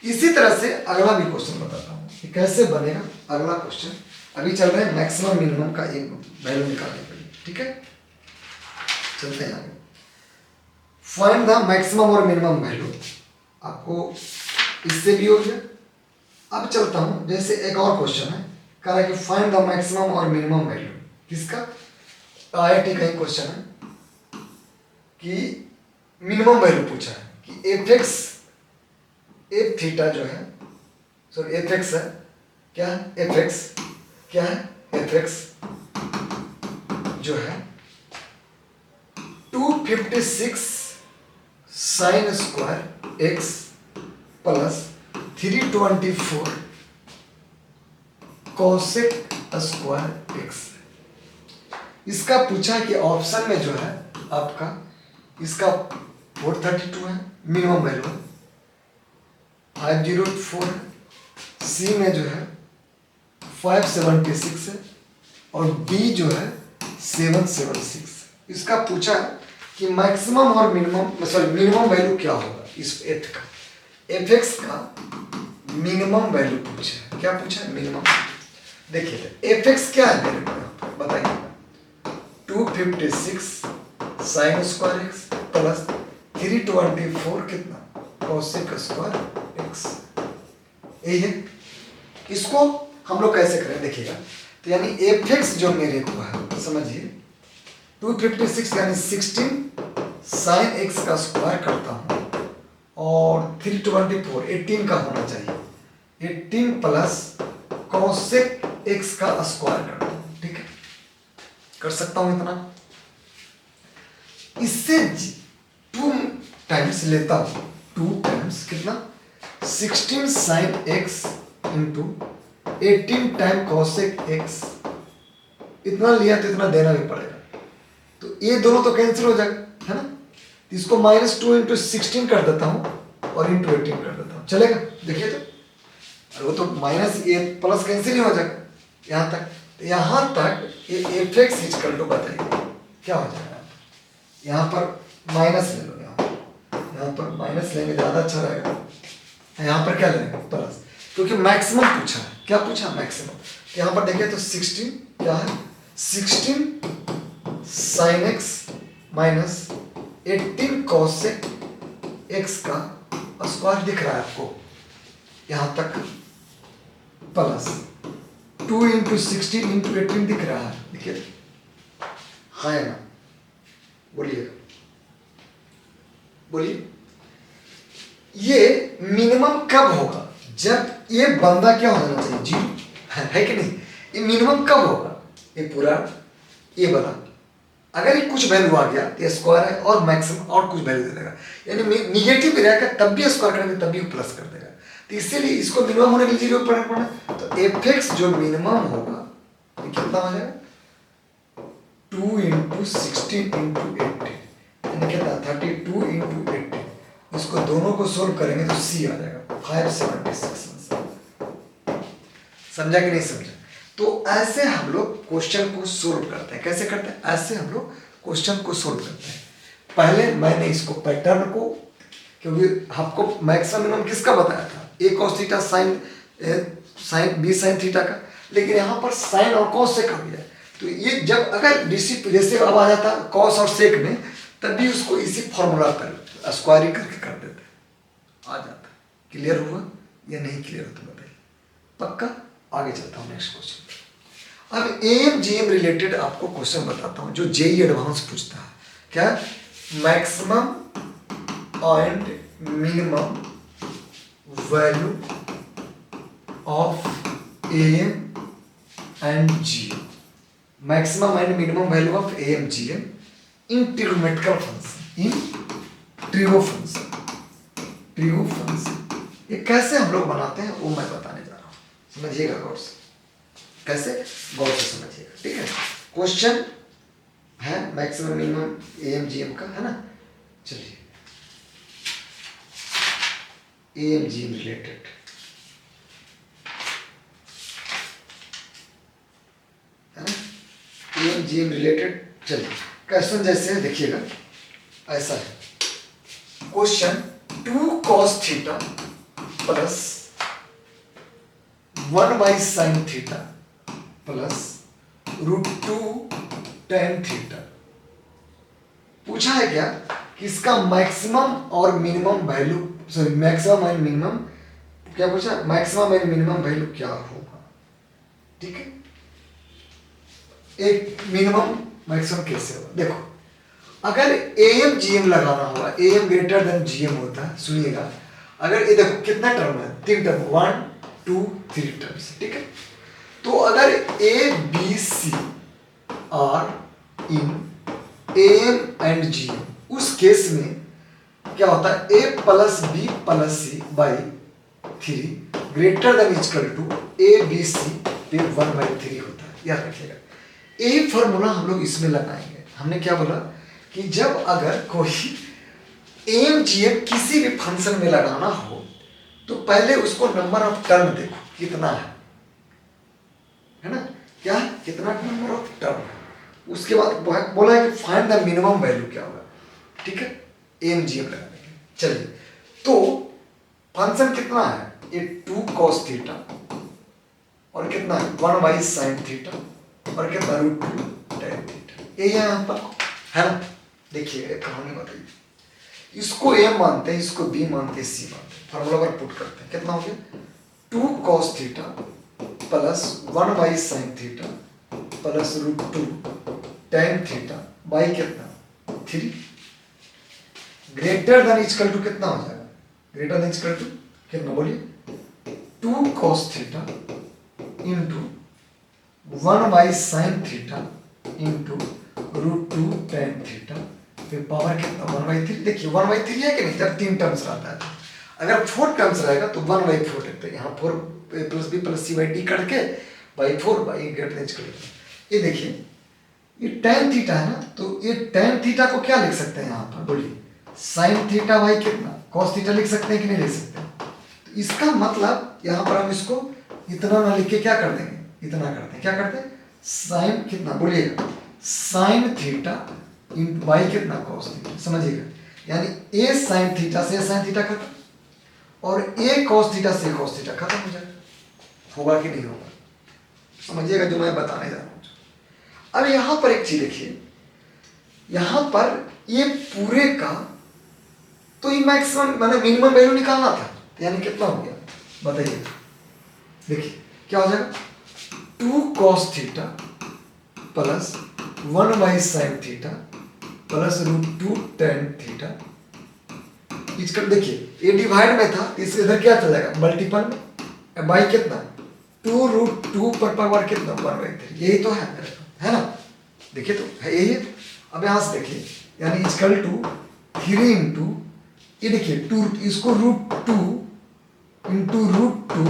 इसी तरह से अगला भी क्वेश्चन बताता हूँ कि कैसे बनेगा अगला क्वेश्चन। अभी चल रहे हैं मैक्सिमम मिनिमम का एक वैल्यू निकालने के लिए, ठीक है। चलते हैं आगे, फाइंड द मैक्सिमम और मिनिमम वैल्यू। आपको इससे भी हो गया। अब चलता हूँ, जैसे एक और क्वेश्चन है, कह रहा है कि फाइंड द मैक्सिमम और मिनिमम वैल्यू किसका, IIT का ही क्वेश्चन है कि मिनिमम वैल्यू पूछा है कि एफ थीटा जो है, सॉरी एफ एक्स है, क्या है एफ एक्स, क्या है एफ एक्स जो है 256 sign square x plus 324 cosec square x. इसका पूछा कि ऑप्शन में जो है आपका इसका 432 है, मिनिमम वैल्यू है 504 है, सी में जो है 576 है और बी जो है 776। इसका पूछा कि मैक्सिमम और मिनिमम, सॉरी मिनिमम वैल्यू क्या होगा इस एफ का, एफ एक्स का मिनिमम वैल्यू पूछा है। क्या पूछा है, मिनिमम। देखिए एफ एक्स क्या है मेरे को बताइए, 256 साइन स्क्वायर एक्स प्लस 324 कितना कोसेक स्क्वायर एक्स, यही है। इसको हम लोग कैसे करें देखिएगा, तो यानी एफ एक्स जो मेरे को है समझिए 256 यानी 16 साइन एक्स का स्क्वायर करता हूँ और 324 18 का होना चाहिए, 18 प्लस कोसेक एक्स का स्क्वायर करता हूँ, ठीक है। कर सकता हूँ इतना, इससे 2 टाइम्स लेता हूँ, 2 टाइम्स कितना 16 sign x into 18 time cosec x, इतना लिया तो इतना देना भी पड़ेगा, तो ये दोनों तो कैंसिल हो जाएगा, है ना। तो इसको -2 इंटू 16 कर देता हूँ और इंटू 18 कर देता हूँ, चलेगा। देखिए तो वो तो माइनस ये प्लस कैंसिल ही हो जाएगा यहाँ तक। तो यहाँ तक ये एफ एक्स इक्वल टू बताइए क्या हो जाएगा, यहाँ पर माइनस ले लो, यहाँ पर माइनस लेंगे ज़्यादा अच्छा रहेगा, यहाँ पर क्या लेंगे प्लस, क्योंकि मैक्सिमम पूछा है। क्या पूछा, मैक्सिमम। यहाँ पर देखिए तो 16 क्या है, 16 sine x minus 18 cosec x का स्क्वायर दिख रहा है आपको यहाँ तक, प्लस 2 इंटू 16 इंटू 18 दिख रहा है, देखिए है ना, बोलिए बोलिए। ये मिनिमम कब होगा, जब ये बंदा क्या हो जाना चाहिए, जीरो, है कि नहीं। ये मिनिमम कब होगा, ये पूरा ये वाला, अगर ये कुछ वैल्यू आ गया तो स्क्वायर है और मैक्सिमम और कुछ वैल्यू दे देगा, यानी निगेटिव भी रहेगा तब भी स्क्वायर करेंगे तब भी प्लस कर देगा, तो इसीलिए इसको मिनिमम होने के लिए जीरो पड़ना। तो एफ एक्स जो मिनिमम होगा ये कितना हो जाएगा, 2 इंटू 16 इंटू 18 यानी कितना 32 इंटू 18, इसको दोनों को सोल्व करेंगे तो सी आ जाएगा 576 आंसर। समझा कि नहीं समझा? तो ऐसे हम लोग क्वेश्चन को सोल्व करते हैं। कैसे करते हैं? ऐसे हम लोग क्वेश्चन को सोल्व करते हैं। पहले मैंने इसको पैटर्न को, क्योंकि आपको मैक्सिमम मिनिमम किसका बताया था, a cos theta sine b sine theta का, लेकिन यहाँ पर साइन और कॉस से कर दिया। तो ये जब अगर डीसी जैसे अब आ जाता कॉस और सेक में, तब भी उसको इसी फॉर्मूला पर स्क्वायरिंग करके कर देते, आ जाता। क्लियर हुआ या नहीं क्लियर हो तो बताइए। पक्का? आगे चलता हूँ नेक्स्ट क्वेश्चन। अब एम जी एम रिलेटेड आपको क्वेश्चन बताता हूँ जो जेई एडवांस पूछता है। क्या? Maximum and minimum value of M and G M, maximum and minimum value of M G M in trigonometrical function, in trigo function. ये कैसे हम लोग बनाते हैं वो मैं बताने जा रहा हूँ, समझिएगा गौर से। कैसे? गौर से समझिएगा, ठीक है। क्वेश्चन है maximum minimum M G M का, है ना। चलिए एम जी एम रिलेटेड, है ना, एम जी एम रिलेटेड। चलिए क्वेश्चन जैसे देखिएगा, ऐसा है question 2 cos theta plus 1 by sine theta plus √2 tan theta. पूछा है क्या कि इसका मैक्सिमम और minimum value, sorry maximum and minimum क्या पूछा, मैक्सिमम एंड मिनिमम वैल्यू क्या होगा, ठीक है। एक मिनिमम मैक्सिमम कैसे होगा, देखो अगर एम जीएम लगाना होगा, एम ग्रेटर देन जीएम होता है, सुनिएगा। अगर ये देखो कितना टर्म है, 3 टर्म, 1 2 3 टर्म्स, ठीक है। तो अगर a b c are in M and GM, उस केस में क्या होता है, a plus b plus c by 3 greater than equal to a b c पे 1/3 होता है। याद रखिएगा, यही फॉर्मूला हम लोग इसमें लगाएंगे। हमने क्या बोला कि जब अगर कोई एम जी एम किसी भी फंक्शन में लगाना हो तो पहले उसको नंबर ऑफ टर्म देखो कितना है ना, क्या है, कितना नंबर ऑफ टर्म है। उसके बाद बोला है कि फाइंड द मिनिमम वैल्यू क्या होगा, ठीक है, एम जी एम लगाने के। चलिए तो फंक्शन कितना है, ये 2 cos थीटा और कितना है 1 बाई साइन थीटा और कितना √2 tan थीटा, ये यहाँ पर है ना। देखिए कहानी बताइए, इसको एम मानते हैं, इसको बी मानते हैं, सी मानते हैं, फॉर्मूला पर पुट करते हैं। कितना हो गया 2 cos theta plus 1 by sine theta plus √2 tan theta by कितना 3 ग्रेटर देन इक्वल टू कितना हो जाएगा, ग्रेटर देन इक्वल टू कितना बोलिए 2 cos theta into 1 by sine theta into √2 tan theta, फिर पावर कितना 1/3। देखिए 1/3 है कि नहीं, जब 3 टर्म्स रहता है। अगर 4 टर्म्स रहेगा तो 1/4 रहता है। यहाँ 4 plus b plus c by d करके by 4 by greater than equal to. ये देखिए ये tan थीटा है ना, तो ये tan थीटा को क्या लिख सकते हैं यहाँ पर बोलिए, साइन थीटा बाई कितना cos थीटा लिख सकते हैं कि नहीं लिख सकते। तो इसका मतलब यहाँ पर हम इसको इतना ना लिख के क्या कर देंगे, इतना करते हैं, क्या करते हैं, साइन कितना बोलिएगा, साइन थीटा बाई कितना cos थीटा, समझिएगा। यानी ए साइन थीटा से साइन थीटा खत्म और ए cos थीटा से cos थीटा खत्म हो जाएगा। होगा कि नहीं होगा, समझिएगा जो मैं बताने जा रहा हूँ। अब यहाँ पर एक चीज देखिए, यहाँ पर ये पूरे का तो ये मैक्सिमम मैंने मिनिमम वैल्यू निकालना था, तो यानी कितना हो गया बताइए। देखिए क्या हो जाएगा 2 cos theta plus 1 by sine theta plus √2 tan theta. इसका देखिए ये डिवाइड में था, इसके इधर क्या चल जाएगा मल्टीपल में, बाई कितना 2√2 पर पावर कितना 1/3, यही तो है ना। देखिए तो है यही है। अब यहाँ से देखिए यानी इक्वल टू 3 इंटू ये देखिए 2, इसको √2 इंटू √2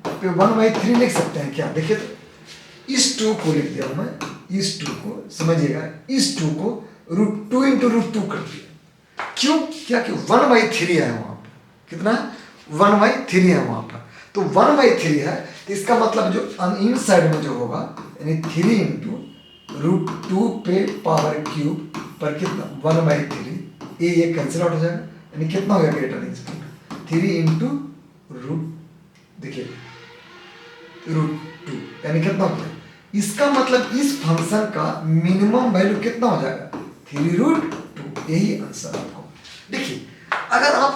पे 1/3 लिख सकते हैं क्या। देखिए तो इस 2 को लिख दिया मैं, इस 2 को समझिएगा, इस 2 को √2 इंटू √2 कर दिया। क्यों, क्या क्यों, 1/3 है वहाँ पर, कितना 1/3 है वहाँ पर, तो 1/3 है, तो इसका मतलब जो इन साइड में जो होगा यानी 3 इंटू √2 पे पावर क्यूब पर कितना 1/3, ये कैंसिल आउट हो जाएगा, यानी कितना हो गया ग्रेटर देन 3 इंटू रूट, देखिए √2 यानी कितना हो गया, इसका मतलब इस फंक्शन का मिनिमम वैल्यू कितना हो जाएगा 3√2, यही आंसर आपको। देखिए अगर आप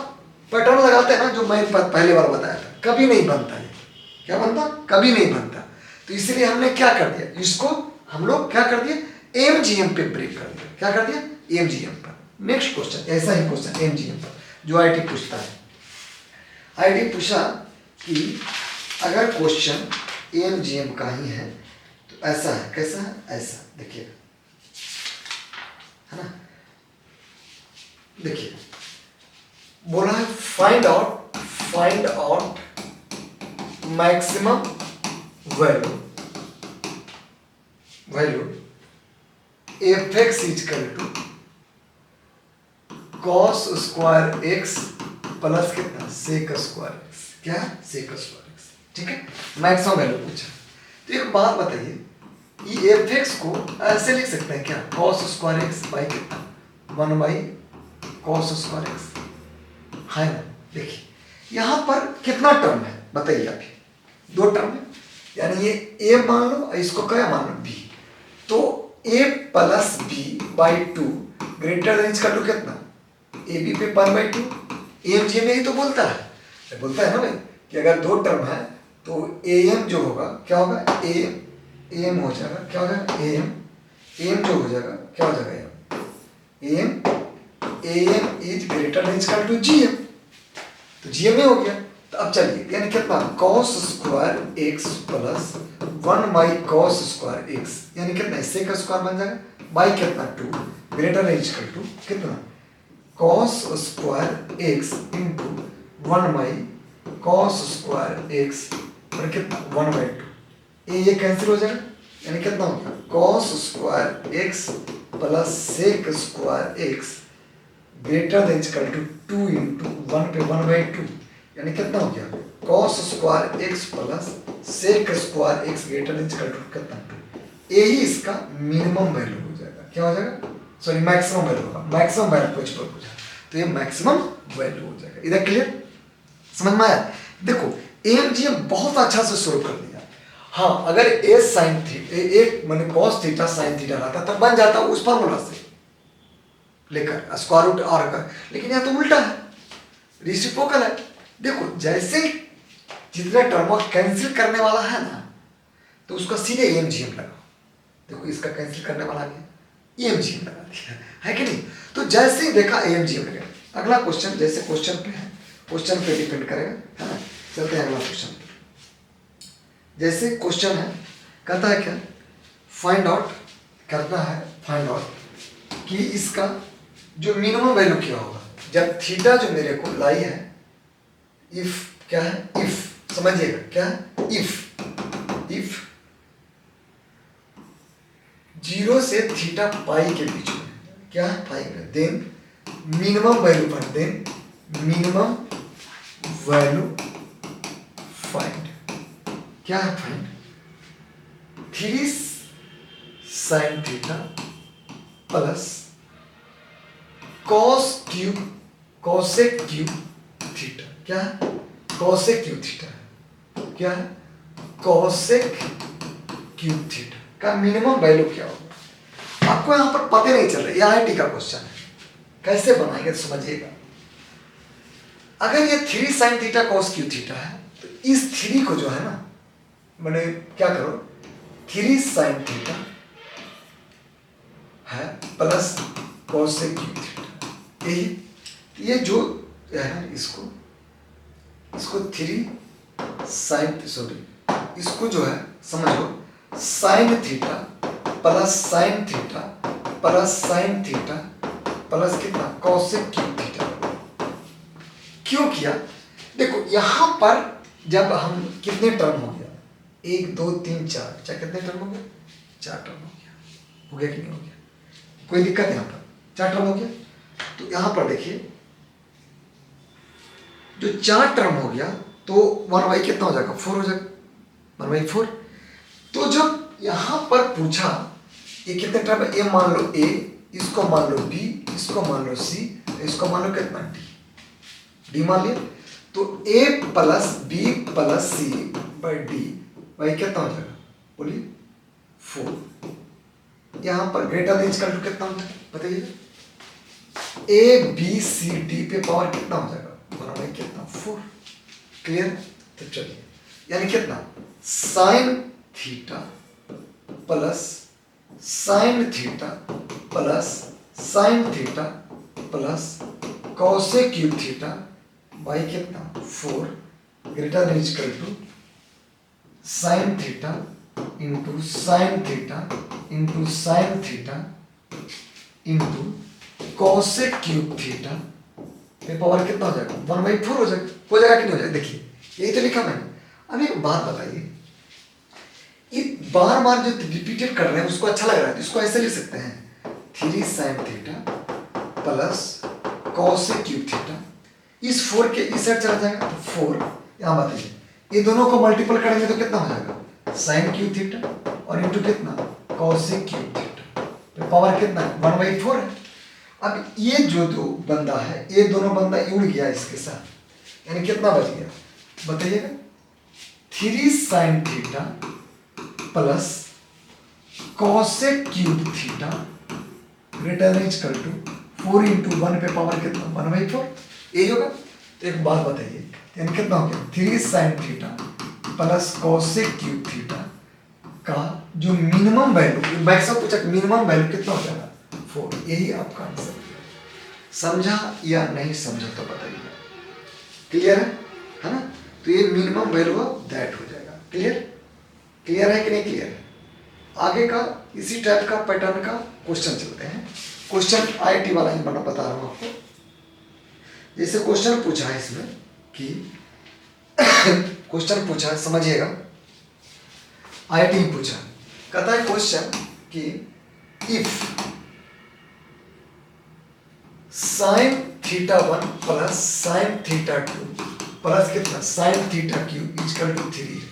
पैटर्न लगाते हैं ना, जो मैं पहले बार बताया था, कभी नहीं बनता है, क्या बनता, कभी नहीं बनता, तो इसलिए हमने क्या कर दिया, इसको हम लोग क्या कर दिए एमजीएम पे ब्रेक कर दिया, क्या कर दिया एमजीएम पर। नेक्स्ट क्वेश्चन, ऐसा ही क्वेश्चन एमजीएम पर जो आईटी पूछता है, आईटी पूछा कि अगर क्वेश्चन एमजीएम का ही है तो ऐसा है, कैसा है, ऐसा देखिए, है ना, देखिए बोला है find out maximum value f x equal to cos square x plus कितना सेक स्क्वायर एक्स, क्या सेक स्क्वायर एक्स, ठीक है, मैक्सिमम वैल्यू पूछा। तो एक बात बताइए, ये एफ एक्स को ऐसे लिख सकते हैं क्या, कॉस स्क्वायर एक्स बाई कितना 1/cos स्क्वायर एक्स, है ना। देखिए यहाँ पर कितना टर्म है बताइए आप, 2 टर्म है, यानी ये a मान लो, इसको क्या मान लो b, तो a plus b by 2 greater than इसका टू कितना ए बी पे 1/2, एमजीएम में ही तो बोलता है ना भाई, कि अगर 2 टर्म है तो एम जो होगा क्या होगा, एम हो जाएगा, क्या हो जाएगा एम जो हो जाएगा क्या हो जाएगा एम इज ग्रेटर देन इसका टू जीएम, तो जीएम में हो गया। तो अब चलिए यानी कितना cos square x plus 1/cos square x, यानी कितना इससे का स्क्वायर बन जाएगा बाई कितना 2 ग्रेटर देन इक्वल टू कितना cos square x into 1/cos square x और कितना 1/2, ये कैंसिल हो जाएगा, यानी कितना हो गया cos square x plus sec square x greater than equal to 2 into 1 पे 1/2, यानी कितना हो गया cos square x plus sec square x greater than equal to कितना 2, यही इसका मिनिमम वैल्यू हो जाएगा, क्या हो जाएगा, सॉरी मैक्सिमम वैल्यू होगा, मैक्सिमम वैल्यू पूछा तो ये मैक्सिमम वैल्यू हो जाएगा। इधर क्लियर, समझ में आया। देखो एमजीएम बहुत अच्छा से सोल्व कर दिया। हाँ अगर ए साइन थीटा एक मैंने कॉस थीटा साइन थीटा रहता तब बन जाता उस फॉर्मूला से लेकर स्क्वायर रूट आर का, लेकिन यहाँ तो उल्टा है, रेसिप्रोकल है। देखो जैसे जितना टर्म कैंसिल करने वाला है ना, तो उसका सीधे एमजीएम लगाओ, देखो इसका कैंसिल करने वाला गया एमजीएम लगा दिया, है कि नहीं। तो जैसे ही देखा एमजीएम लगा। अगला क्वेश्चन, जैसे क्वेश्चन पे है, क्वेश्चन पे डिपेंड करेगा, है ना। चलते हैं अगला क्वेश्चन पे। जैसे क्वेश्चन है कहता है क्या, फाइंड आउट करना है, फाइंड आउट कि इसका जो मिनिमम वैल्यू क्या होगा जब थीटा जो मेरे को लाई है, इफ क्या है, इफ समझिएगा क्या है, इफ 0 से थीटा पाई के बीच में क्या है पाई में, देन मिनिमम वैल्यू पर, देन मिनिमम वैल्यू फाइंड, क्या है find 3 sin theta plus cos cube cosec cube theta, क्या है cosec क्यूब थीटा, क्या है cosec क्यूब थीटा का मिनिमम वैल्यू क्या होगा। आपको यहाँ पर पता नहीं चल रहा, ये आईआईटी का क्वेश्चन है, कैसे बनाएंगे तो समझिएगा। अगर ये 3 sin theta cos cube theta है तो इस 3 को जो है ना, मैंने क्या करो 3 sin थीटा है प्लस cosec क्यूब थीटा, यही ये जो है ना, इसको 3 sin, सॉरी इसको जो है समझो sin theta plus sin theta plus sin theta plus कितना cosec क्यूब थीटा। क्यों किया, देखो यहाँ पर जब हम कितने टर्म हो गया 1 2 3 4 कितने टर्म हो गया, 4 टर्म हो गया कि नहीं हो गया, कोई दिक्कत यहाँ पर 4 टर्म हो गया। तो यहाँ पर देखिए जो 4 टर्म हो गया तो 1/, कितना हो जाएगा 4 हो जाएगा 1/4। तो जब यहाँ पर पूछा ये कितने टर्म है, ए मान लो ए, इसको मान लो बी, इसको मान लो सी, इसको मान लो कितना डी मान लिया। तो a plus b plus c by d भाई कितना हो जाएगा बोलिए 4। यहाँ पर ग्रेटर देन इक्वल टू कितना होता है बताइए, ए बी सी डी पे पावर कितना हो जाएगा भाई कितना 4। क्लियर। तो चलिए यानी कितना sine theta plus sine theta plus sine theta plus cosec cube theta by कितना 4 greater than equal to sine theta into sine theta into sine theta into cosec cube theta पे पावर कितना हो जाएगा 1/4 हो जाएगा कि नहीं हो जाएगा। देखिए यही तो लिखा मैंने। अब एक बात बताइए, ये बार बार जो रिपीटेड कर रहे हैं उसको अच्छा लग रहा है तो इसको ऐसे लिख सकते हैं 3 sine theta plus cosec cube theta. इस 4 के इस साइड चला जाएगा तो 4, यहाँ बताइए ये दोनों को मल्टीपल करेंगे तो कितना हो जाएगा साइन क्यूब थीटा और इंटू कितना कॉसेक क्यूब थीटा तो पावर कितना 1/4 है। अब ये जो दो बंदा है ये दोनों बंदा उड़ गया इसके साथ, यानी कितना बच गया बताइएगा 3 sine theta plus cosec cube theta greater than equal to 4 into 1 पे पावर कितना 1/4 यही होगा। तो एक बात बताइए यानी कितना हो गया 3 sine theta plus cosec cube theta का जो मिनिमम वैल्यू मैक्सिमम पूछा मिनिमम वैल्यू कितना हो जाएगा 4। यही आपका आंसर है। समझा या नहीं समझा तो बताइए। क्लियर है ना। तो ये मिनिमम वैल्यू दैट हो जाएगा। क्लियर है कि नहीं क्लियर है। आगे का इसी टाइप का पैटर्न का क्वेश्चन चलते हैं। क्वेश्चन आईआईटी वाला ही बता रहा हूँ आपको। जैसे क्वेश्चन पूछा है इसमें कि क्वेश्चन पूछा है समझिएगा, आईआईटी पूछा कहता है क्वेश्चन कि if sine theta 1 plus sine theta 2 plus कितना sine theta cube equal to 3 है,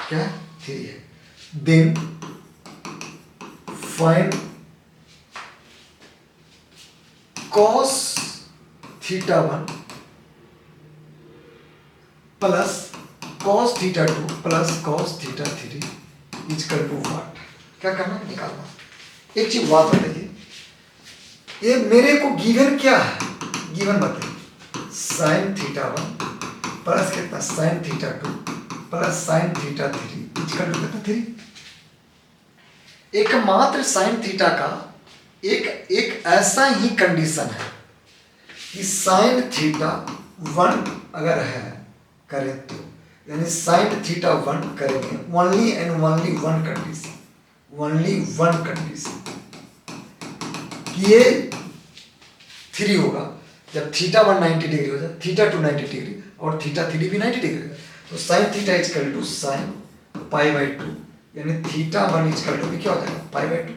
क्या 3 है, then find cos theta 1 plus cos theta 2 plus cos theta 3 equal to what. क्या करना निकालना। एक चीज बात बताइए, ये मेरे को गिवन क्या है, गिवन बताइए साइन थीटा 1 प्लस कितना sine theta 2 plus sine theta 3 equal to कितना 3। एकमात्र साइन थीटा का एक ऐसा ही कंडीशन है कि साइन थीटा 1 अगर है करें तो यानी साइन थीटा 1 करेंगे only and only one condition, only one condition कि ये 3 होगा जब थीटा 1 90 डिग्री हो जाए, थीटा 2 90 डिग्री और थीटा 3 भी 90 डिग्री। तो sine theta equal to sine π/2 यानी थीटा 1 इक्वल टू भी क्या हो जाएगा π/2।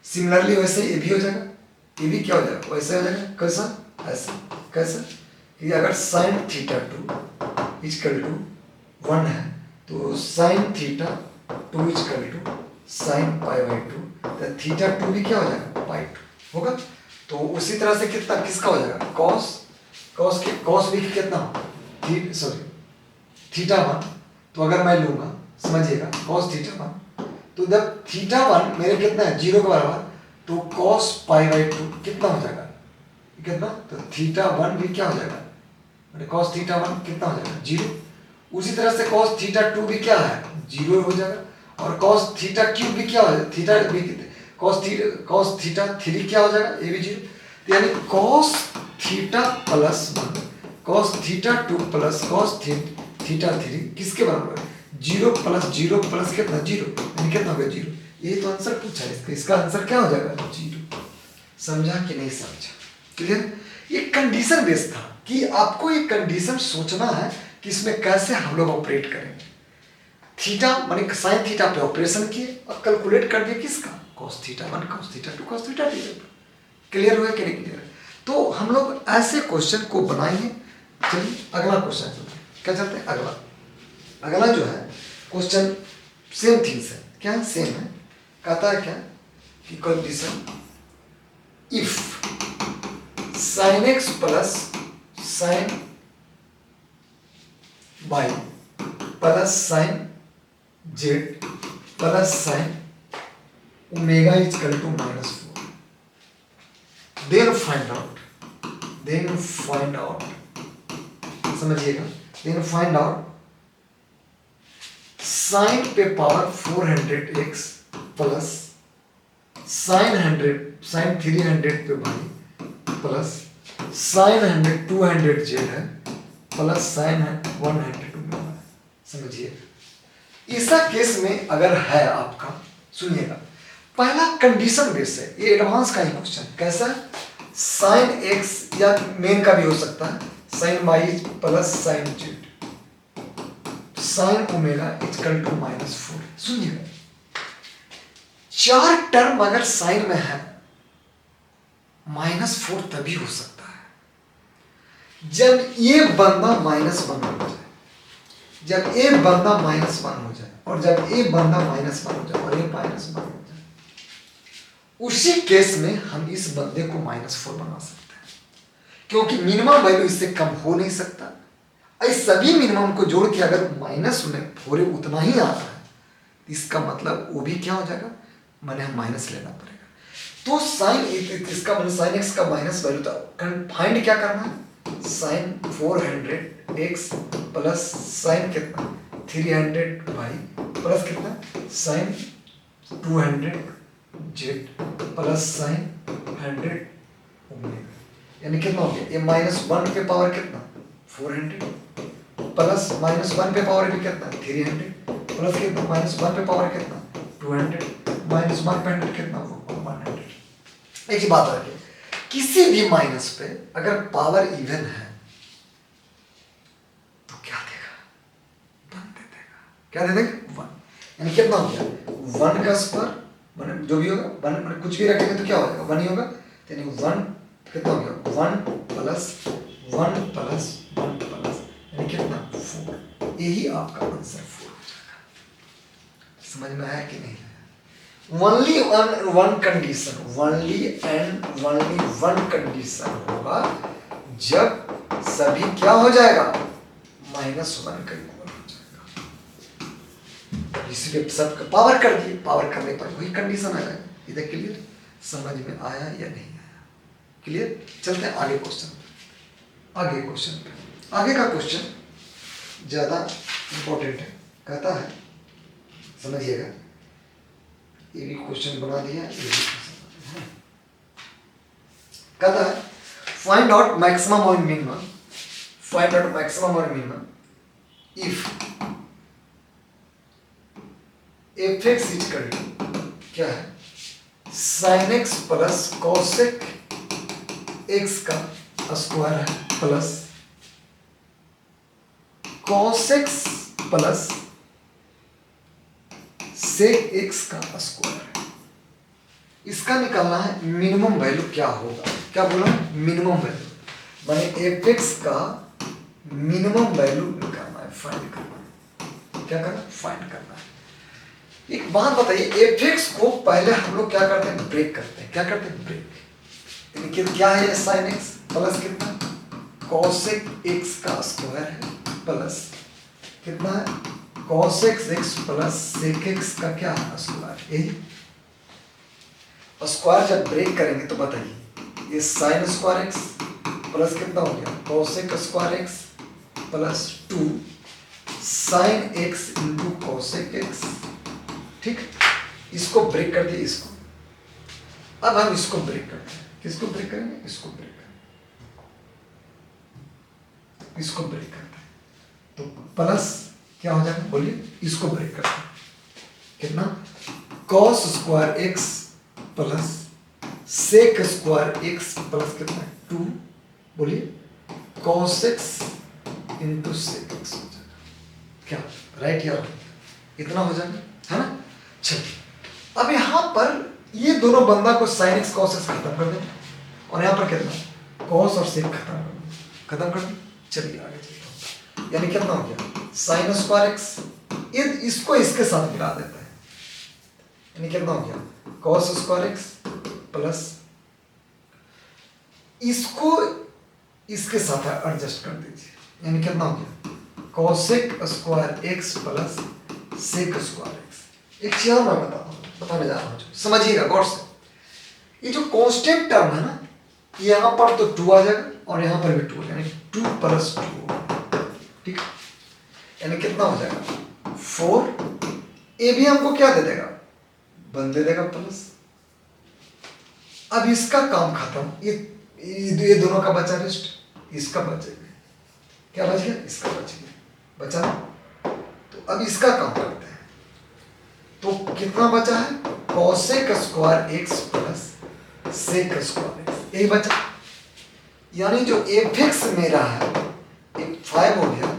सिमिलरली वैसे ये भी हो जाएगा, ये भी क्या हो जाएगा वैसे हो जाएगा। कैसा ऐसा कैसा कि अगर साइन थीटा 2 इक्वल टू 1 है तो sine theta 2 equal to sine π/2 तो थीटा 2 भी क्या हो जाएगा π2 होगा। तो उसी तरह से कितना किसका हो जाएगा कॉस भी कितना थीटा 1। तो अगर मैं लूंगा समझिएगा कॉस थीटा 1 तो जब थीटा 1 मेरे कितना है 0 के बराबर तो कॉस π/2 कितना हो जाएगा कितना, तो थीटा 1 भी क्या हो जाएगा कॉस थीटा 1 कितना हो जाएगा 0। उसी तरह से कॉस थीटा 2 भी क्या है 0 हो जाएगा और कॉस थीटा क्यूब भी क्या हो जाएगा थीटा भी कॉस थीटा 3 क्या हो जाएगा ये भी 0। यानी cos theta plus 1 cos theta 2 plus cos theta 3 किसके बराबर है 0 प्लस 0 प्लस कितना 0 यानी कितना होगा 0। यही तो आंसर पूछा है इसका आंसर क्या हो जाएगा 0। समझा कि नहीं समझा। क्लियर। ये कंडीशन बेस्ड था कि आपको एक कंडीशन सोचना है कि इसमें कैसे हम लोग ऑपरेट करेंगे। थीटा माने साइन थीटा पे ऑपरेशन किए और कैलकुलेट कर दिए किसका cos theta 1 cos theta 2 cos theta 3। Clear हुआ कि नहीं क्लियर। तो हम लोग ऐसे क्वेश्चन को बनाएंगे। चलिए अगला क्वेश्चन चलते हैं। क्या चलते हैं अगला? अगला जो है क्वेश्चन सेम थिंग्स है। क्या है? सेम है। कहता है क्या कि condition if sin x plus sin y plus sin z plus sin omega is equal to -4, then find out समझिएगा, देन फाइंड आउट sin पे पावर 400x प्लस sin 300 पे y प्लस sin 100 200z है plus sin 100 omega. समझिए ऐसा case में अगर है आपका, सुनिएगा, पहला कंडीशन बेस है, ये एडवांस का ही क्वेश्चन। कैसा? sin x या मेन का भी हो सकता है, sin y plus sin z sin omega equal to -4। सुनिएगा, 4 टर्म अगर साइन में है, -4 तभी हो सकता है जब ये बंदा -1 हो जाए, जब ए बंदा -1 हो जाए, और जब ए बंदा -1 हो जाए और ये -1 हो जाए, उसी केस में हम इस बंदे को -4 बना सकते हैं, क्योंकि मिनिमम वैल्यू इससे कम हो नहीं सकता। इस सभी मिनिमम को जोड़ के अगर -4 उतना ही आता है, इसका मतलब वो भी क्या हो जाएगा, मैंने हम माइनस लेना पड़ेगा। तो साइन इसका मतलब साइन एक्स का माइनस वैल्यू था, फाइंड क्या करना है, साइन 400x प्लस साइन कितना 300y प्लस कितना sign 200z plus sign 100 omega, यानी कितना हो गया, ये -1 पे पावर कितना 400 प्लस -1 पे पावर भी कितना 300 प्लस कितना -1 पे पावर कितना 200 -1 पे 100 कितना 100। एक ही बात है, किसी भी माइनस पे अगर पावर इवन है तो क्या देगा, 1 दे देगा। क्या दे देगा 1, यानी कितना हो गया 1 का स्क्वायर, जो भी होगा 1, कुछ भी रखेंगे तो क्या हो जाएगा 1 ही होगा, यानी 1 कितना हो गया 1 प्लस 1 प्लस 1 प्लस यानी कितना 4, यही आपका आंसर 4 हो जाएगा। समझ में आया कि नहीं? Only one condition, only one condition होगा जब सभी क्या हो जाएगा -1 का इक्वल हो जाएगा। इसलिए सब पावर कर दिए, पावर करने पर वही कंडीशन आ जाएगा। इधर क्लियर? समझ में आया या नहीं आया? क्लियर? चलते हैं आगे क्वेश्चन पे। आगे का क्वेश्चन ज्यादा इंपॉर्टेंट है। कहता है, समझिएगा, ये भी क्वेश्चन बना दिया, ये भी क्वेश्चन है। कहता है फाइंड आउट मैक्सिमम और मिनिमम, फाइंड आउट मैक्सिमम और minimum if fx equal to क्या है sin x plus cosec x का स्क्वायर है plus cos x plus sec x का स्क्वायर है। इसका निकालना है मिनिमम वैल्यू क्या होगा। क्या बोला? मिनिमम वैल्यू, माने fx का मिनिमम वैल्यू निकालना है, फाइंड करना है। क्या करना? फाइंड करना है। एक बात बताइए, fx को पहले हम लोग क्या करते हैं, ब्रेक करते हैं। क्या करते हैं? ब्रेक। यानी कि क्या है sin x प्लस कितना cosec x का स्क्वायर है प्लस कितना है cosec x plus sec x का क्या स्क्वायर। यही स्क्वायर जब ब्रेक करेंगे तो बताइए, ये sin स्क्वायर x प्लस कितना हो गया cosec square x plus 2 sin x into cosec x। ठीक, इसको ब्रेक कर दिए इसको। अब हम इसको ब्रेक करते हैं। किसको ब्रेक करेंगे? इसको ब्रेक करेंगे, इसको ब्रेक करते हैं तो प्लस क्या हो जाएगा, बोलिए। इसको ब्रेक करते हैं, कितना cos square x plus sec square x plus कितना 2, बोलिए cos x into sec x हो जाएगा। क्या राइट यार? इतना हो जाएगा, है ना? चलिए अब यहां पर ये दोनों बंदा को sin x cos x खत्म कर दें, और यहां पर कितना कॉस और सेक खत्म कर दो। चलिए आगे चलते हैं। यानी कितना हो गया साइन स्क्वायर एक्स, ये इसको इसके साथ मिला देता है, यानी कितना हो गया कॉस स्क्वायर एक्स प्लस इसको इसके साथ एडजस्ट कर दीजिए, यानी कितना हो गया cosec square x plus sec square x. एक चीज मैं बताने जा रहा हूँ, समझिएगा गौर से। ये जो कांस्टेंट टर्म है ना, यहाँ पर तो 2 आ जाएगा और यहाँ पर भी 2, यानी 2 + 2, ठीक है। यानी कितना हो जाएगा 4, ए भी हमको क्या दे देगा 1 दे देगा प्लस। अब इसका काम खत्म, ये दोनों का बचा रेस्ट, इसका बचेगा, क्या बच गया इसका बच गया, बचा। तो अब इसका काम करते हैं, तो कितना बचा है cosec square x plus sec square x, यही बचा। यानी जो एफ एक्स मेरा है 5 हो गया,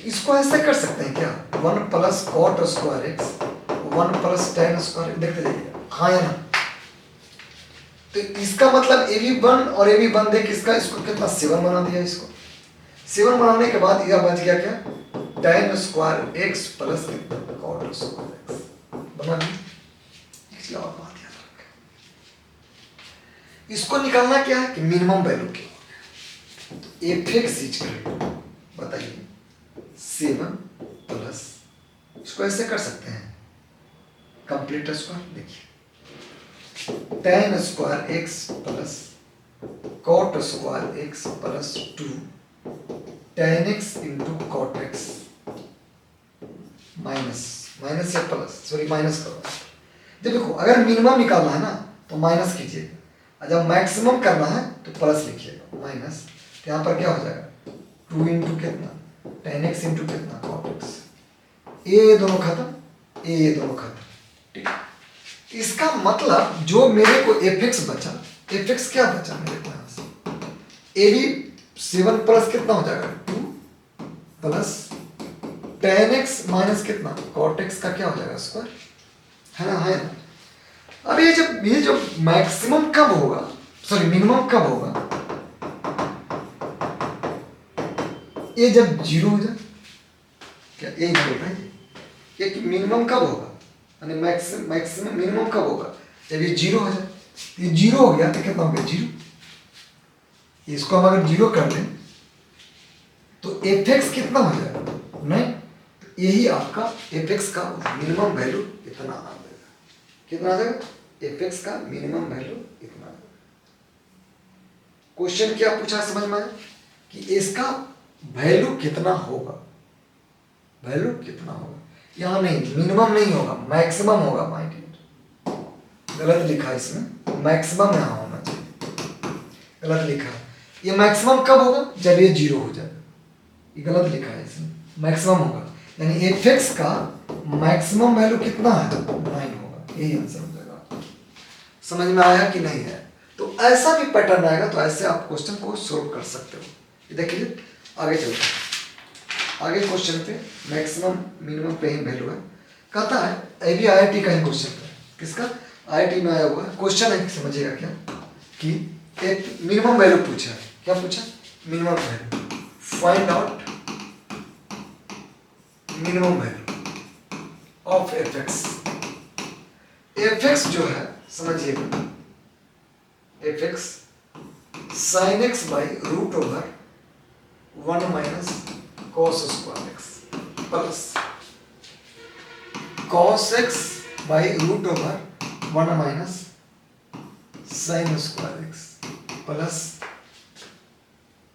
इसको ऐसे कर सकते हैं क्या 1 + cot square x 1 + tan square, देखते जाइए हाँ या ना। तो इसका मतलब ए भी 1 और ए भी 1 देख इसका, इसको कितना 7 बना दिया, इसको 7 बनाने के बाद यह बच गया क्या tan square x plus cot square x बना दिया। और बात याद रखें, इसको निकालना क्या है कि मिनिमम वैल्यू क्या है, तो एफ एक्स इज बताइए 7 प्लस, इसको ऐसे कर सकते हैं कंप्लीट स्क्वायर, देखिए tan square x plus cot square x plus 2 tan x into cot x minus या प्लस, सॉरी माइनस करो। जब देखो अगर मिनिमम निकालना है ना तो माइनस कीजिएगा, और जब मैक्सिमम करना है तो प्लस लिखिएगा माइनस। तो यहाँ पर क्या हो जाएगा 2 इंटू कितना tan x इंटू कितना cot x, ये दोनों खत्म, ये दोनों खत्म, ठीक है। इसका मतलब जो मेरे को एफ एक्स बचा, एफ एक्स क्या बचा मेरे को यहाँ से, ए बी 7 प्लस कितना हो जाएगा 2 प्लस tan x माइनस कितना cot x का क्या हो जाएगा स्क्वायर, है ना, है ना। अब ये जब मैक्सिमम कब होगा, सॉरी मिनिमम कब होगा, ये जब 0 हो जाए, क्या यही बोल रहे हैं ये कि मिनिमम कब होगा, यानी मैक्सिमम मिनिमम कब होगा जब ये 0 हो जाए। ये 0 हो गया तो कितना हो गया 0, इसको हम अगर 0 कर दें तो एफ एक्स कितना हो जाएगा नहीं, तो यही आपका एफ एक्स का मिनिमम वैल्यू इतना आ जाएगा, कितना आ जाएगा एफ एक्स का मिनिमम वैल्यू इतना आ जाएगा। क्वेश्चन क्या पूछा समझ में आया कि इसका वैल्यू कितना होगा, वैल्यू कितना होगा, यहाँ नहीं मिनिमम नहीं होगा मैक्सिमम होगा, माय डियर गलत लिखा इसमें, मैक्सिमम यहाँ होना चाहिए, गलत लिखा। ये मैक्सिमम कब होगा जब ये 0 हो जाएगा, ये गलत लिखा है इसमें, मैक्सिमम होगा, यानी एफ एक्स का मैक्सिमम वैल्यू कितना है 9 होगा, यही आंसर हो जाएगा। समझ में आया कि नहीं है, तो ऐसा भी पैटर्न आएगा, तो ऐसे आप क्वेश्चन को सोल्व कर सकते हो। ये देखिए आगे चलते हैं, आगे क्वेश्चन पे मैक्सिमम मिनिमम पे ही वैल्यू है, कहता है ये भी आईआईटी का ही क्वेश्चन है, किसका आईआईटी में आया हुआ है क्वेश्चन है, समझिएगा क्या कि एक मिनिमम वैल्यू पूछा है, क्या पूछा minimum value, find out minimum value of f x. F x जो है समझिएगा, f x sine x by root over 1 minus cos square x plus cos x by root over 1 minus sine square x plus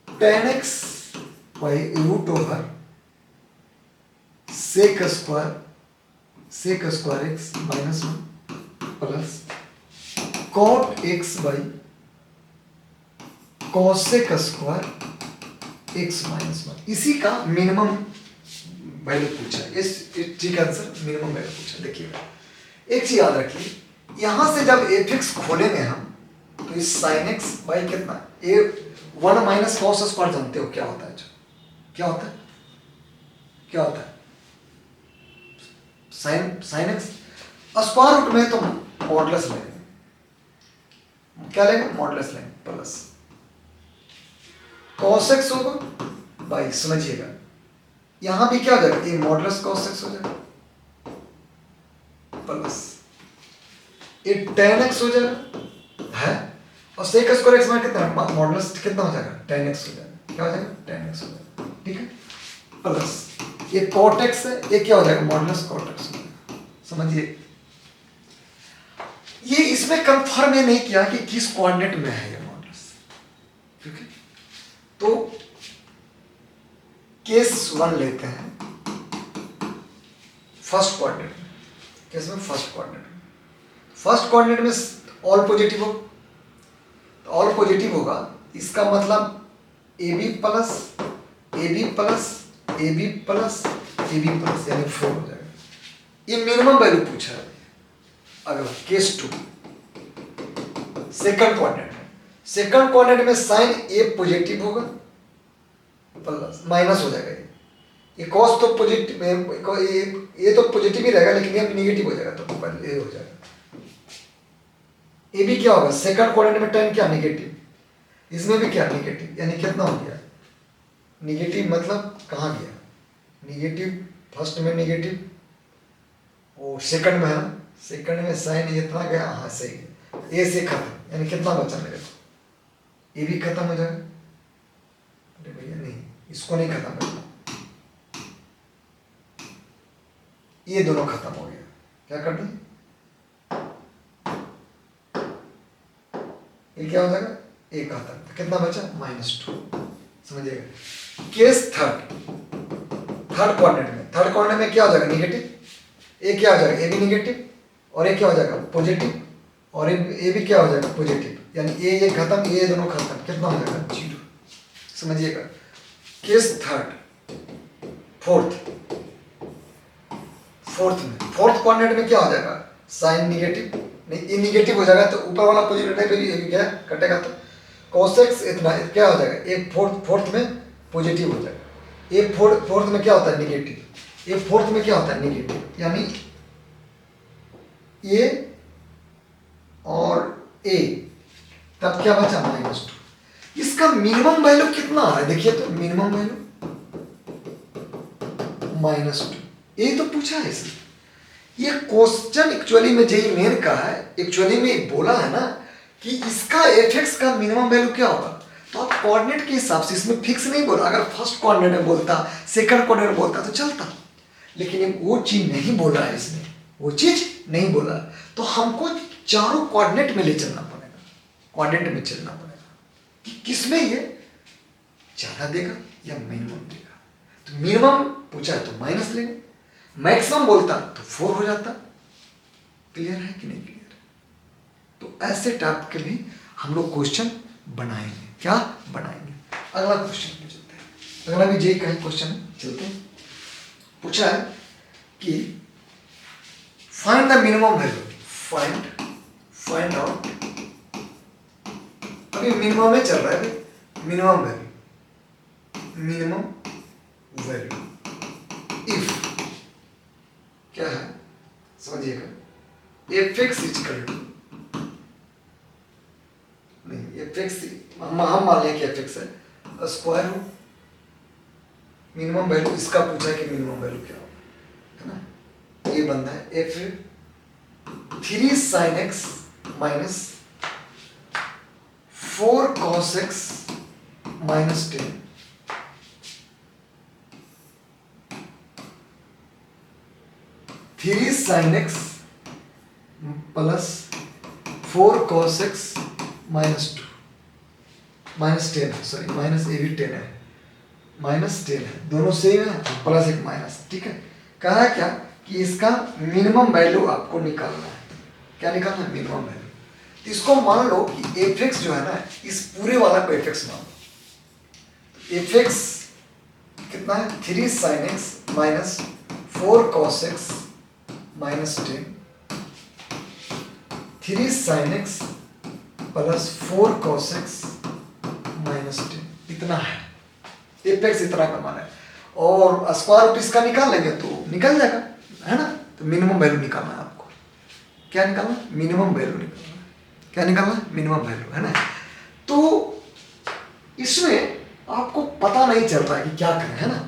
tan x by root over sec square x minus 1 plus cot x by cosec square x minus 1, इसी का minimum value पूछा है, इस ठीक answer minimum value पूछा। देखिएगा एक चीज याद रखिए, यहां से जब एफ एक्स खोलेंगे हम तो इस साइन एक्स बाई कितना ए 1 माइनस कॉस स्क्वायर, जानते हो क्या होता है, जो क्या होता है, क्या होता है साइन एक्स स्क्वायर रूट में तो मॉडुलस लेंगे, क्या लेंगे मॉडुलस लेंगे प्लस, cos x होगा भाई, समझिएगा यहां भी क्या हो जाएगा, ये मॉडुलस cos x हो जाएगा प्लस ये tan x हो जाएगा है, और sec स्क्वायर x में कितना मॉडुलस कितना हो जाएगा, tan x हो जाएगा, क्या हो जाएगा tan x हो जाएगा, ठीक है, प्लस ये cot x है, ये क्या हो जाएगा मॉडुलस cot x हो जाएगा, समझिए। ये इसमें कंफर्म ये नहीं किया कि किस कोऑर्डिनेट में है ये मॉडुलस, ठीक है। तो केस 1 लेते हैं फर्स्ट कोऑर्डिनेट में, केस में फर्स्ट कोऑर्डिनेट में ऑल पॉजिटिव हो, तो ऑल पॉजिटिव होगा, इसका मतलब a b plus a b plus a b plus a b plus यानी 4 हो जाएगा। ये मिनिमम वैल्यू पूछा है। अगला केस 2 सेकंड कोऑर्डिनेट में साइन ए पॉजिटिव होगा प्लस माइनस हो जाएगा, ये कॉस तो पॉजिटिव, ये तो पॉजिटिव ही रहेगा लेकिन ये निगेटिव हो जाएगा, तो पहले ये हो जाएगा। ये भी क्या होगा, सेकंड कोऑर्डिनेट में tan क्या निगेटिव, इसमें भी क्या निगेटिव, यानी कितना हो गया निगेटिव, मतलब कहाँ गया निगेटिव, फर्स्ट में निगेटिव और सेकंड में है ना, सेकंड में साइन इतना गया, हाँ सही है, ए से खत्म, यानी कितना बचा मेरे को, ये भी खत्म हो जाएगा, अरे भैया नहीं इसको नहीं खत्म करना, ये दोनों खत्म हो गया, क्या कर दें, ये क्या हो जाएगा एक खत्म, तो कितना बचा -2, समझिएगा। केस थर्ड कोऑर्डिनेट में क्या हो जाएगा निगेटिव, ये क्या हो जाएगा ए भी निगेटिव, और ये क्या हो जाएगा पॉजिटिव, और ये भी क्या हो जाएगा पॉजिटिव, यानी ये खत्म, ये दोनों खत्म, कितना हो जाएगा 0, समझिएगा। केस फोर्थ कोऑर्डिनेट में क्या हो जाएगा साइन निगेटिव, नहीं ये निगेटिव हो जाएगा तो ऊपर वाला पॉजिटिव नहीं, ये भी क्या कटेगा, तो cos x इतना क्या हो जाएगा, एक फोर्थ में पॉजिटिव हो जाएगा, एक फोर्थ में क्या होता है निगेटिव, एक फोर्थ में क्या होता है निगेटिव, यानी ये और ए, तब क्या बचा -2। इसका मिनिमम वैल्यू कितना आ रहा है देखिए, तो मिनिमम वैल्यू -2, ये तो पूछा है इसने। ये क्वेश्चन एक्चुअली में जेई मेन का है, एक्चुअली में बोला है ना कि इसका एफ का मिनिमम वैल्यू क्या होगा, तो आप कोऑर्डिनेट के हिसाब से इसमें फिक्स नहीं बोला, अगर फर्स्ट कोऑर्डिनेट में बोलता सेकंड कोऑर्डिनेट में बोलता तो चलता, लेकिन वो चीज नहीं बोला है इसने, वो चीज नहीं बोला, तो हमको चारों कोऑर्डिनेट में ले चलना पड़ेगा, कोऑर्डिनेट में चलना पड़ेगा कि किसमें ये ज्यादा देगा या मिनिमम देगा। तो मिनिमम पूछा है तो माइनस लेंगे, मैक्सिमम बोलता तो 4 हो जाता। क्लियर है कि नहीं क्लियर? तो ऐसे टाइप के भी हम लोग क्वेश्चन बनाएंगे, क्या बनाएंगे। अगला क्वेश्चन पे चलते हैं, अगला भी जेई का ही क्वेश्चन है, चलते हैं। पूछा है कि find the minimum value, find out, अभी मिनिमम में चल रहा है, मिनिमम वैल्यू इफ क्या है समझिएगा, एफ एक्स इक्वल टू, नहीं एफ एक्स हम मान लें कि एफ एक्स है स्क्वायर रूट, मिनिमम वैल्यू इसका पूछा है कि मिनिमम वैल्यू क्या होगा, है ना, ये बनता है F 3 sin x minus 4 cos x minus 10, three sine x plus 4 cos x -2 -10, sorry minus a भी 10 है, -10 है, दोनों सेम है, प्लस एक माइनस, ठीक है। कहा है क्या कि इसका मिनिमम वैल्यू आपको निकालना है, क्या निकालना है मिनिमम वैल्यू। तो इसको मान लो कि एफ एक्स जो है ना, इस पूरे वाला को एफ एक्स मान लो, एफ एक्स कितना है 3 sin x minus 4 cos x -10, 3 sin x plus 4 cos x -10, इतना है एफ एक्स, इतना का मान है, और स्क्वायर रूट इसका निकाल लेंगे तो निकल जाएगा, है ना। तो मिनिमम वैल्यू निकालना है आपको, क्या निकालना, मिनिमम वैल्यू निकालना, क्या निकालना, मिनिमम वैल्यू, है ना। तो इसमें आपको पता नहीं चल रहा है कि क्या करें, है ना।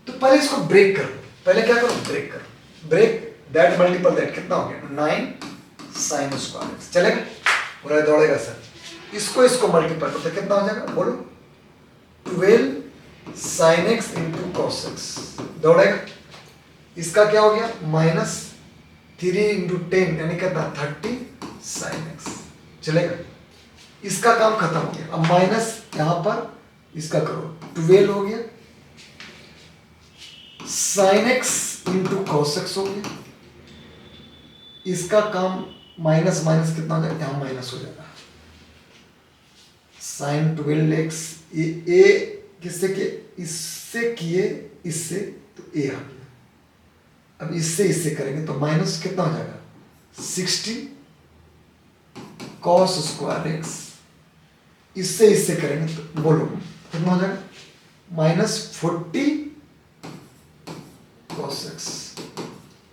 तो पहले इसको ब्रेक करो, पहले क्या करो, ब्रेक करो। ब्रेक दैट मल्टीपल दैट कितना हो गया, 9 साइन स्क्वायर एक्स, चलेगा, पूरा दौड़ेगा सर। इसको मल्टीपल करो तो कितना हो जाएगा, बोलो, 12 sine x into cos x, दौड़ेगा। इसका क्या हो गया, -3 इंटू 10 यानी कितना, 30 साइन एक्स, चलेगा। इसका काम खत्म हो गया। अब माइनस यहां पर इसका करो, 12 हो गया sign x into cos x हो गया। इसका काम माइनस माइनस कितना हो जाएगा, यहां माइनस हो जाएगा, साइन 12 एक्स, ए किससे किए, इससे किए, इससे, तो ए आ गया। अब इससे करेंगे तो माइनस कितना हो जाएगा, 60 कॉस स्क्वायर एक्स, इससे करेंगे तो बोलो कितना हो जाएगा, -40 कॉस एक्स।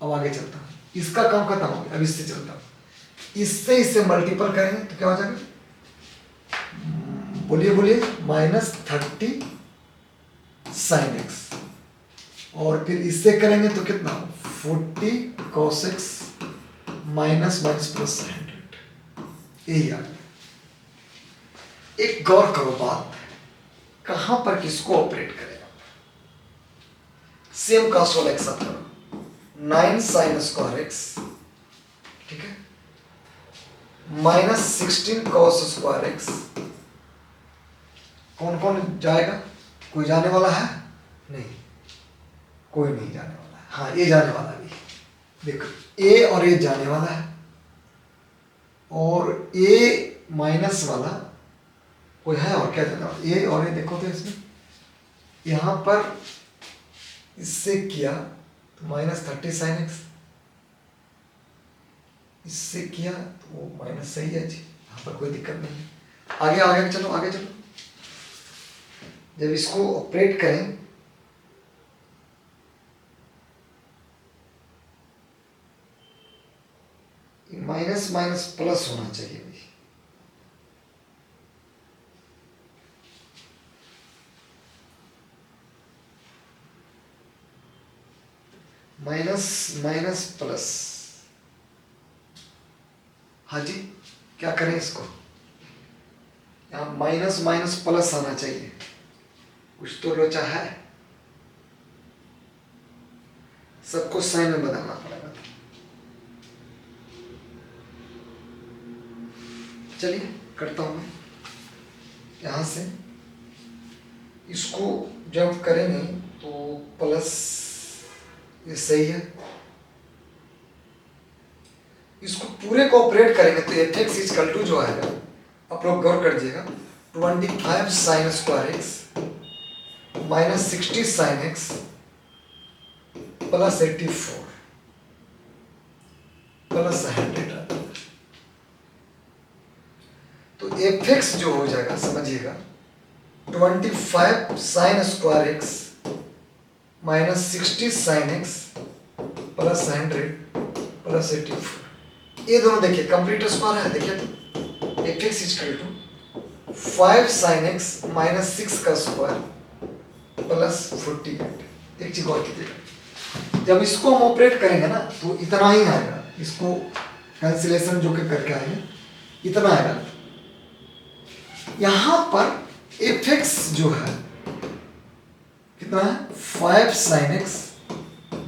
अब आगे चलता हूं, इसका काम खत्म हो गया, अब इससे चलता हूं, इससे मल्टीपल करेंगे तो क्या हो जाएगा, बोलिए -30 साइन एक्स, और फिर इससे करेंगे तो कितना, 40 कॉस एक्स माइनस प्लस 100, यही आ गया। एक गौर करो बात, कहां पर किसको ऑपरेट करेगा, सेम का सोल एक्स करो, 9 साइन स्क्वायर एक्स, ठीक है, -16 कॉस स्क्वायर एक्स। कौन कौन जाएगा, कोई जाने वाला है, नहीं, कोई नहीं जाने वाला है, हाँ ये जाने वाला भी, देखो ए और ए जाने वाला है, और ए माइनस वाला कोई है, और क्या जाने वाला, ए और ए, देखो तो इसमें यहां पर इससे किया तो -30 साइन एक्स, इससे किया तो वो माइनस सही है जी, यहां पर कोई दिक्कत नहीं है। आगे चलो, आगे चलो, जब इसको ऑपरेट करें माइनस माइनस प्लस होना चाहिए भाई, माइनस माइनस प्लस, हाँ जी, क्या करें इसको, यहां माइनस माइनस प्लस आना चाहिए, कुछ तो लोचा है, सब कुछ साइन में बदलना पड़ेगा। चलिए करता हूं मैं, यहां से इसको जब करेंगे तो प्लस, ये सही है, इसको पूरे को ऑपरेट करेंगे तो एफ एक्स इजकल टू जो आएगा, आप लोग गौर कर दीजिएगा, 25 sine square x -60 sine x plus 84 plus 100, तो एफ एक्स जो हो जाएगा समझिएगा, 25 sine square x -60 sine x plus 100 plus 84, ये दोनों देखिए कंप्लीट स्क्वायर है, देखिए तो f x equal to 5 sine x -6 का स्क्वायर प्लस 48। एक चीज और कीजिएगा, जब इसको हम ऑपरेट करेंगे ना तो इतना ही आएगा, इसको कैंसिलेशन जो कि करके आएंगे इतना आएगा। यहां पर एफ एक्स जो है कितना है, 5 साइन एक्स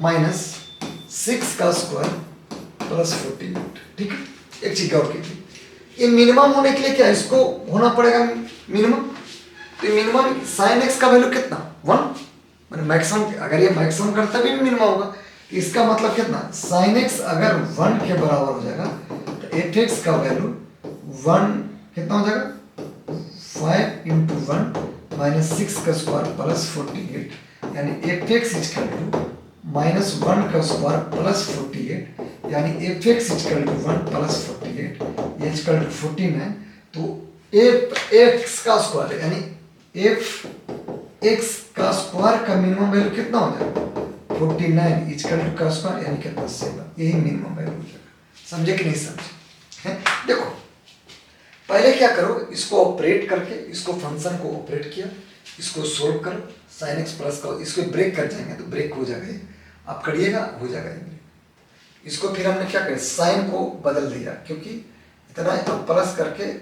-6 का स्क्वायर प्लस 48, ठीक है। एक चीज और कीजिए, ये मिनिमम होने के लिए क्या इसको होना पड़ेगा मिनिमम, तो मिनिमम साइन एक्स का वैल्यू कितना, 1, मैंने मैक्सिमम, अगर ये मैक्सिमम करता भी मिनिमम होगा तो इसका मतलब कितना, साइन एक्स अगर 1 के बराबर हो जाएगा तो एफ एक्स का वैल्यू 1 कितना हो जाएगा, 5 इंटू 1 -6 का स्क्वायर प्लस 48, यानी एफ एक्स इजकल टू -1 का स्क्वायर प्लस 48, यानी f x equal to 1 plus 48, ये इजकल टू 49, तो एफ एक्स का स्क्वायर यानी एफ एक्स का स्क्वायर का मिनिमम वैल्यू कितना हो जाएगा, 49 इजकल टू का स्क्वायर यानी कितना, 7, यही मिनिमम वैल्यू हो जाएगा। समझे कि नहीं समझे, देखो पहले क्या करो, इसको ऑपरेट करके, इसको फंक्शन को ऑपरेट किया, इसको सोल्व करो, साइन एक्स प्लस का इसको ब्रेक कर जाएंगे तो ब्रेक हो जाएगा ये, आप करिएगा हो जाएगा ये। इसको फिर हमने क्या किया, साइन को बदल दिया, क्योंकि इतना प्लस करके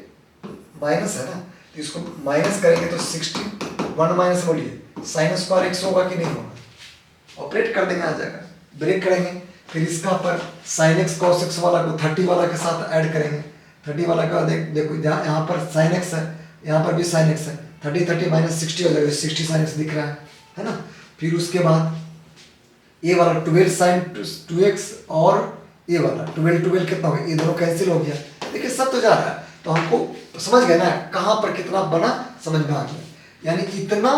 माइनस है ना, तो इसको माइनस करेंगे तो 60 1 माइनस बोलिए साइन स्क्वायर एक्स होगा कि नहीं होगा, ऑपरेट कर देंगे आ जाएगा। ब्रेक करेंगे फिर इसका पर साइन एक्स कॉस एक्स वाला को 30 वाला के साथ ऐड करेंगे, 30 वाला का देखो यहाँ पर साइन एक्स है, यहाँ पर भी साइन एक्स है, 30 माइनस 60 हो जाएगा, 60 साइन एक्स दिख रहा है ना। फिर उसके बाद ये वाला 12 साइन 2x और ये वाला 12 कितना हो गया, ये दोनों कैंसिल हो गया। देखिए सब तो जा रहा है, तो हमको समझ गए ना कहाँ पर कितना बना, समझ में आ गया। यानी इतना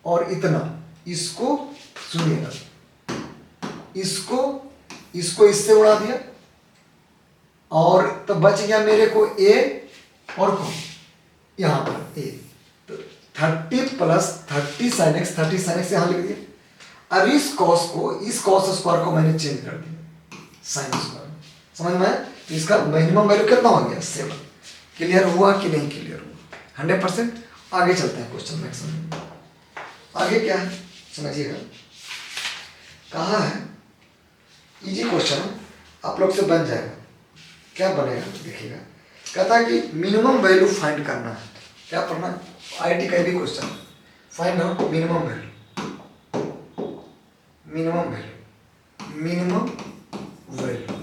और इतना, इसको सुनिएगा, इसको इससे उड़ा दिया और तो बच गया मेरे को a और कौन यहाँ पर a, तो 30 plus 30 sine x, 30 sine x यहाँ लिख दिया। अब इस कॉस स्क्वायर को मैंने चेंज कर दिया साइन स्क्वायर में, समझ में आया। तो इसका मिनिमम वैल्यू कितना हो गया 7। क्लियर हुआ कि नहीं क्लियर हुआ 100%। आगे चलते हैं क्वेश्चन मैक्सिमम, आगे क्या है समझिएगा। कहा है इजी क्वेश्चन, आप लोग से बन जाएगा। क्या बनेगा देखिएगा, कहता है कि मिनिमम वैल्यू फाइंड करना है। क्या पढ़ना, आईटी का भी question, find out minimum value, minimum value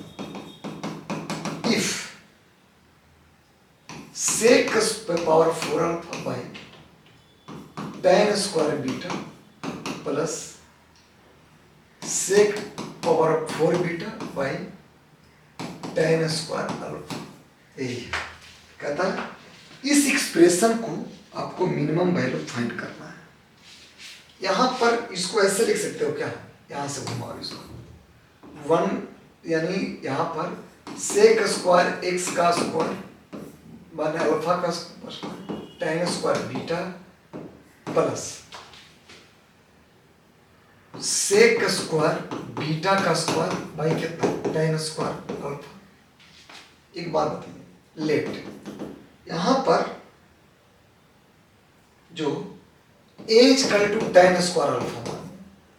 if sec power 4 alpha by tan square beta plus sec power 4 beta by tan square alpha। यही कहता है इस एक्सप्रेशन को आपको मिनिमम वैल्यू फाइंड करना है। यहां पर इसको ऐसे लिख सकते हो क्या, यहाँ से घुमाओ इसको 1, यानी यहाँ पर सेक स्क्वायर एक्स का स्क्वायर माने अल्फा का square tan square beta plus sec square beta का स्क्वायर बाई कितना tan स्क्वायर अल्फा। एक बात बताइए, लेट यहाँ पर जो एज कल टू tan स्क्वायर अल्फा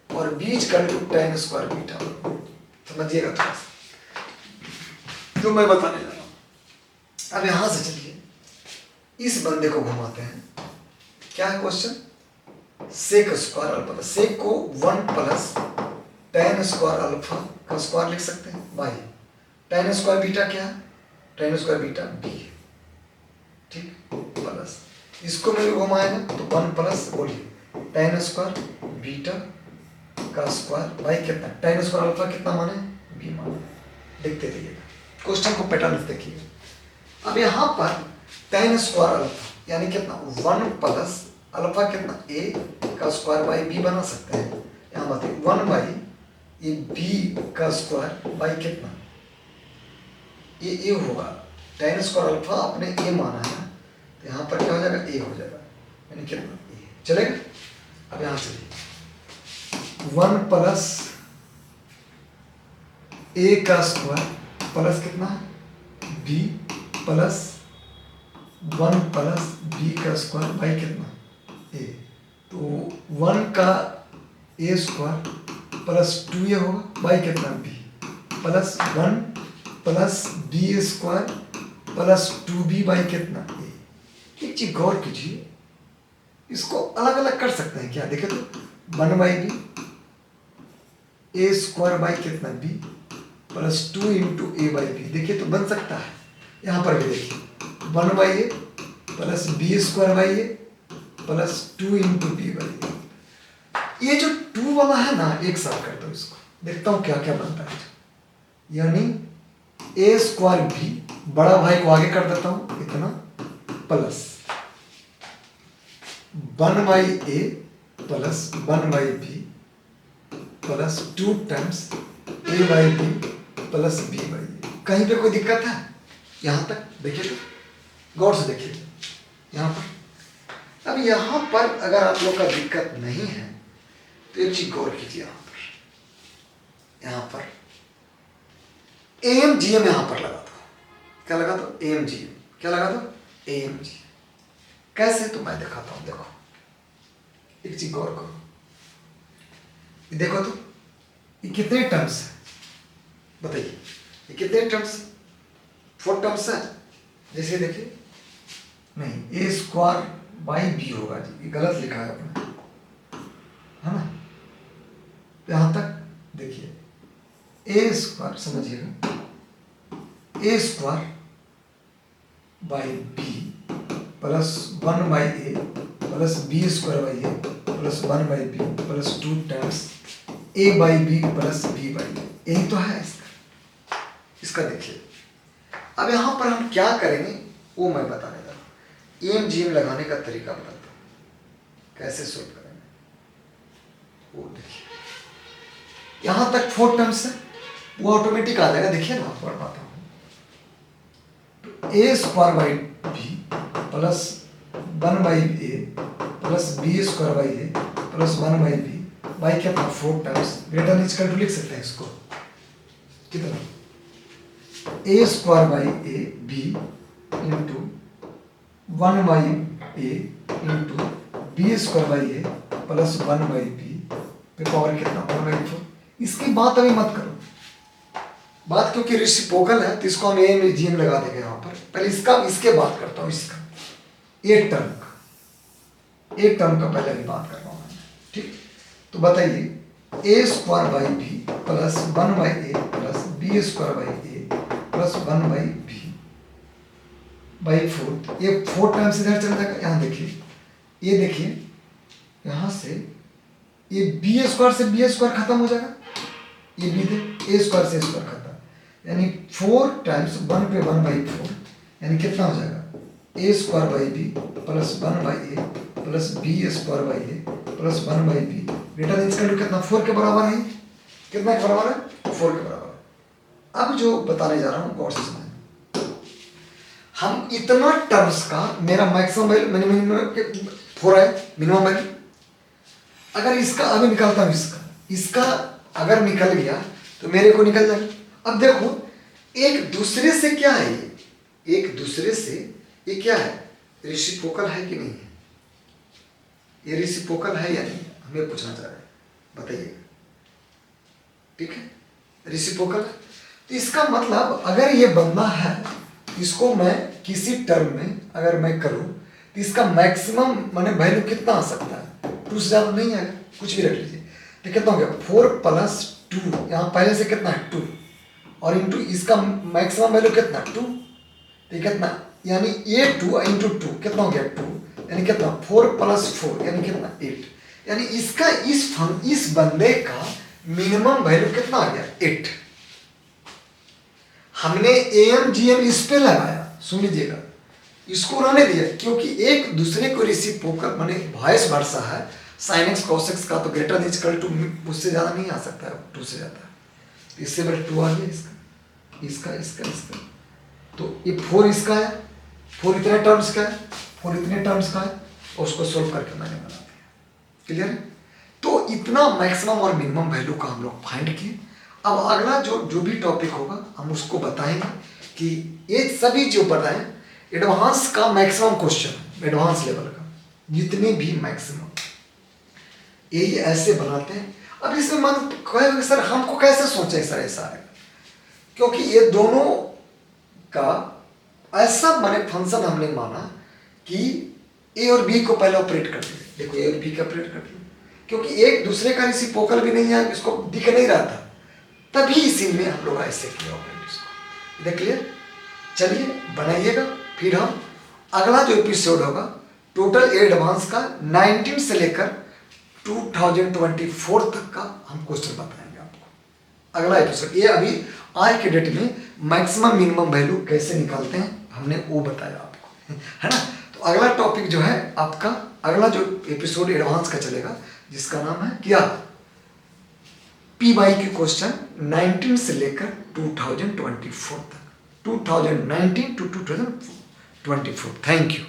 और बीच कल टू tan स्क्वायर बीटा, समझिएगा थोड़ा सा जो मैं बताने जा रहा हूं। अब यहां से चलिए इस बंदे को घुमाते हैं। क्या है क्वेश्चन, सेक स्क्वायर अल्फा, सेक को 1 प्लस tan स्क्वायर अल्फा का स्क्वायर लिख सकते हैं बाई tan स्क्वायर बीटा, क्या है tan स्क्वायर बीटा b, ठीक, प्लस इसको मैं घुमाएगा तो 1 प्लस बोलिए tan स्क्वायर बीटा का स्क्वायर बाई कितना tan स्क्वायर अल्फा कितना माने b माने। देखते रहिएगा क्वेश्चन को पैटर्न देखिए। अब यहाँ पर tan स्क्वायर अल्फा यानी कितना 1 प्लस अल्फा कितना a का स्क्वायर बाई b बना सकते हैं। यहाँ बताइए 1 बाई ये b का स्क्वायर बाई कितना, ये a होगा, tan स्क्वायर अल्फा आपने a माना है, तो यहाँ पर क्या हो जाएगा a हो जाएगा, यानी कितना a चलेगा। अब यहाँ चलिए 1 प्लस a का स्क्वायर प्लस कितना b प्लस 1 प्लस b का स्क्वायर बाई कितना a, तो 1 का a स्क्वायर प्लस 2a होगा बाई कितना b plus 1 plus b square plus 2b by कितना a। एक चीज गौर कीजिए, इसको अलग अलग कर सकते हैं क्या, देखे तो 1 by b a square by कितना b plus 2 into a by b, देखिए तो बन सकता है। यहाँ पर भी देखिए 1 by A plus B square by A plus 2 into b by a. ये जो 2 वाला है ना, एक साथ करता हूँ इसको, देखता हूँ क्या क्या बनता है। यानी ए स्क्वायर बी, बड़ा भाई को आगे कर देता हूँ इतना, plus 1 by A plus 1 by B plus 2 times A by B plus B by a. कहीं पे कोई दिक्कत है यहाँ तक, देखिए तो गौर से देखिए यहाँ पर। अब यहाँ पर अगर आप लोग का दिक्कत नहीं है तो एक चीज गौर कीजिए, यहाँ पर एम जी एम यहाँ पर लगा दो। क्या लगा दो, एम जी एम। क्या लगा दो, एम जी। कैसे, तो मैं दिखाता हूँ, देखो एक चीज गौर करो, ये देखो तो ये कितने टर्म्स है बताइए, ये कितने टर्म्स, 4 टर्म्स है। जैसे देखिए नहीं ए स्क्वायर बाई बी होगा जी, ये गलत लिखा है अपने, है ना। यहां तक देखिए ए स्क्वायर, समझिएगा A square by B plus 1 by A plus B square by A plus 1 by B plus 2 times A by B plus B by A, यही तो है इसका देखिए। अब यहाँ पर हम क्या करेंगे वो मैं बताने जा रहा हूँ, एम जी एम लगाने का तरीका बताता हूँ कैसे सोल्व करेंगे वो देखिए। यहाँ तक 4 टर्म्स है, वो ऑटोमेटिक आ जाएगा, देखिए ना आपको बताता हूँ। A square by B plus 1 by A plus B square by A plus 1 by B by क्या था 4 टाइम्स, ग्रेटर इक्वल टू लिख सकते हैं इसको कितना, A square by A B into 1 by A into B square by A plus 1 by B पे power कितना 1 by 4। इसकी बात अभी मत करो, बात क्योंकि रेसिप्रोकल है तो इसको हम ए में जी एम लगा देंगे यहाँ पर। पहले इसके बात करता हूँ, इसका एक टर्म का पहले भी बात कर रहा हूँ मैं, ठीक। तो बताइए A square by B plus 1 by A plus B square by A plus 1 by B by 4, ये 4 टाइम्स इधर चल जाएगा। यहाँ देखिए, ये देखिए यहाँ से ये बी स्क्वायर से बी स्क्वायर खत्म हो जाएगा, ये बी दे ए स्क्वायर से स्क्वायर खत्म, यानी 4 टाइम्स 1 पे 1 बाई 4 यानी कितना हो जाएगा A square by B plus 1 by A plus B square by A plus 1 by B greater than equal to कितना 4 के बराबर है, कितना के बराबर है 4 के बराबर है। अब जो बताने जा रहा हूँ गौर से समझ, हम इतना टर्म्स का मेरा मैक्सिमम वैल्यू मिनिमम 4 है, मिनिमम वैल्यू, अगर इसका अभी निकालता हूँ इसका अगर निकल गया तो मेरे को निकल जाएगा। अब देखो एक दूसरे से क्या है, एक दूसरे से ये क्या है, रेसिप्रोकल है कि नहीं है, ये रेसिप्रोकल है या नहीं, हमें पूछना चाह रहे हैं, बताइएगा, ठीक है। रेसिप्रोकल तो इसका मतलब अगर ये बंदा है, इसको मैं किसी टर्म में अगर मैं करूं तो इसका मैक्सिमम माने वैल्यू कितना आ सकता है, 2 से ज़्यादा नहीं आएगा, कुछ भी रख लीजिए। तो कितना हो गया 4 प्लस 2, यहाँ पहले से कितना है 2 और इंटू इसका मैक्सिमम वैल्यू कितना 2, तो कितना यानी ये 2 इंटू 2 कितना हो गया 2, यानी कितना 4 प्लस 4 यानी कितना 8, यानी इसका इस बंदे का मिनिमम वैल्यू कितना आ गया 8। हमने एम जी एम इस पे लगाया, सुन लीजिएगा, इसको रहने दिया क्योंकि एक दूसरे को रेसिप्रोकल माने वाइस वर्सा है, sin x cos x का तो ग्रेटर देन इक्वल टू उससे ज़्यादा नहीं आ सकता है, 2 से ज़्यादा, इससे बड़े 2 आ गया इसका तो ये 4 इसका है, 4 इतने टर्म्स का है, 4 इतने टर्म्स का है और उसको सोल्व करके मैंने बना दिया, क्लियर है। तो इतना मैक्सिमम और मिनिमम वैल्यू का हम लोग फाइंड किए। अब अगला जो भी टॉपिक होगा हम उसको बताएंगे कि ये सभी जो बताएं एडवांस का मैक्सिमम क्वेश्चन, एडवांस लेवल का जितने भी मैक्सिमम यही ऐसे बनाते हैं। अब इसमें मन कहेगा सर हमको कैसे सोचे सर ऐसा है, क्योंकि ये दोनों का ऐसा माने फंक्शन हमने माना कि ए और बी को पहले ऑपरेट कर दिया, देखो ए और बी का ऑपरेट कर दिया, क्योंकि एक दूसरे का रेसिप्रोकल भी नहीं है, इसको दिख नहीं रहा था, तभी इसी में हम लोग ऐसे किया ऑपरेट इसको, देख क्लियर। चलिए बनाइएगा, फिर हम अगला जो एपिसोड होगा टोटल एडवांस का 19 से लेकर 2024 तक का हम क्वेश्चन बताएंगे आपको अगला एपिसोड। ये अभी आज के डेट में मैक्सिमम मिनिमम वैल्यू कैसे निकालते हैं हमने वो बताया आपको, है ना। तो अगला टॉपिक जो है आपका अगला जो एपिसोड एडवांस का चलेगा जिसका नाम है क्या पी वाई क्यू क्वेश्चन 19 से लेकर 2024 तक, 2019 to 2024। Thank you.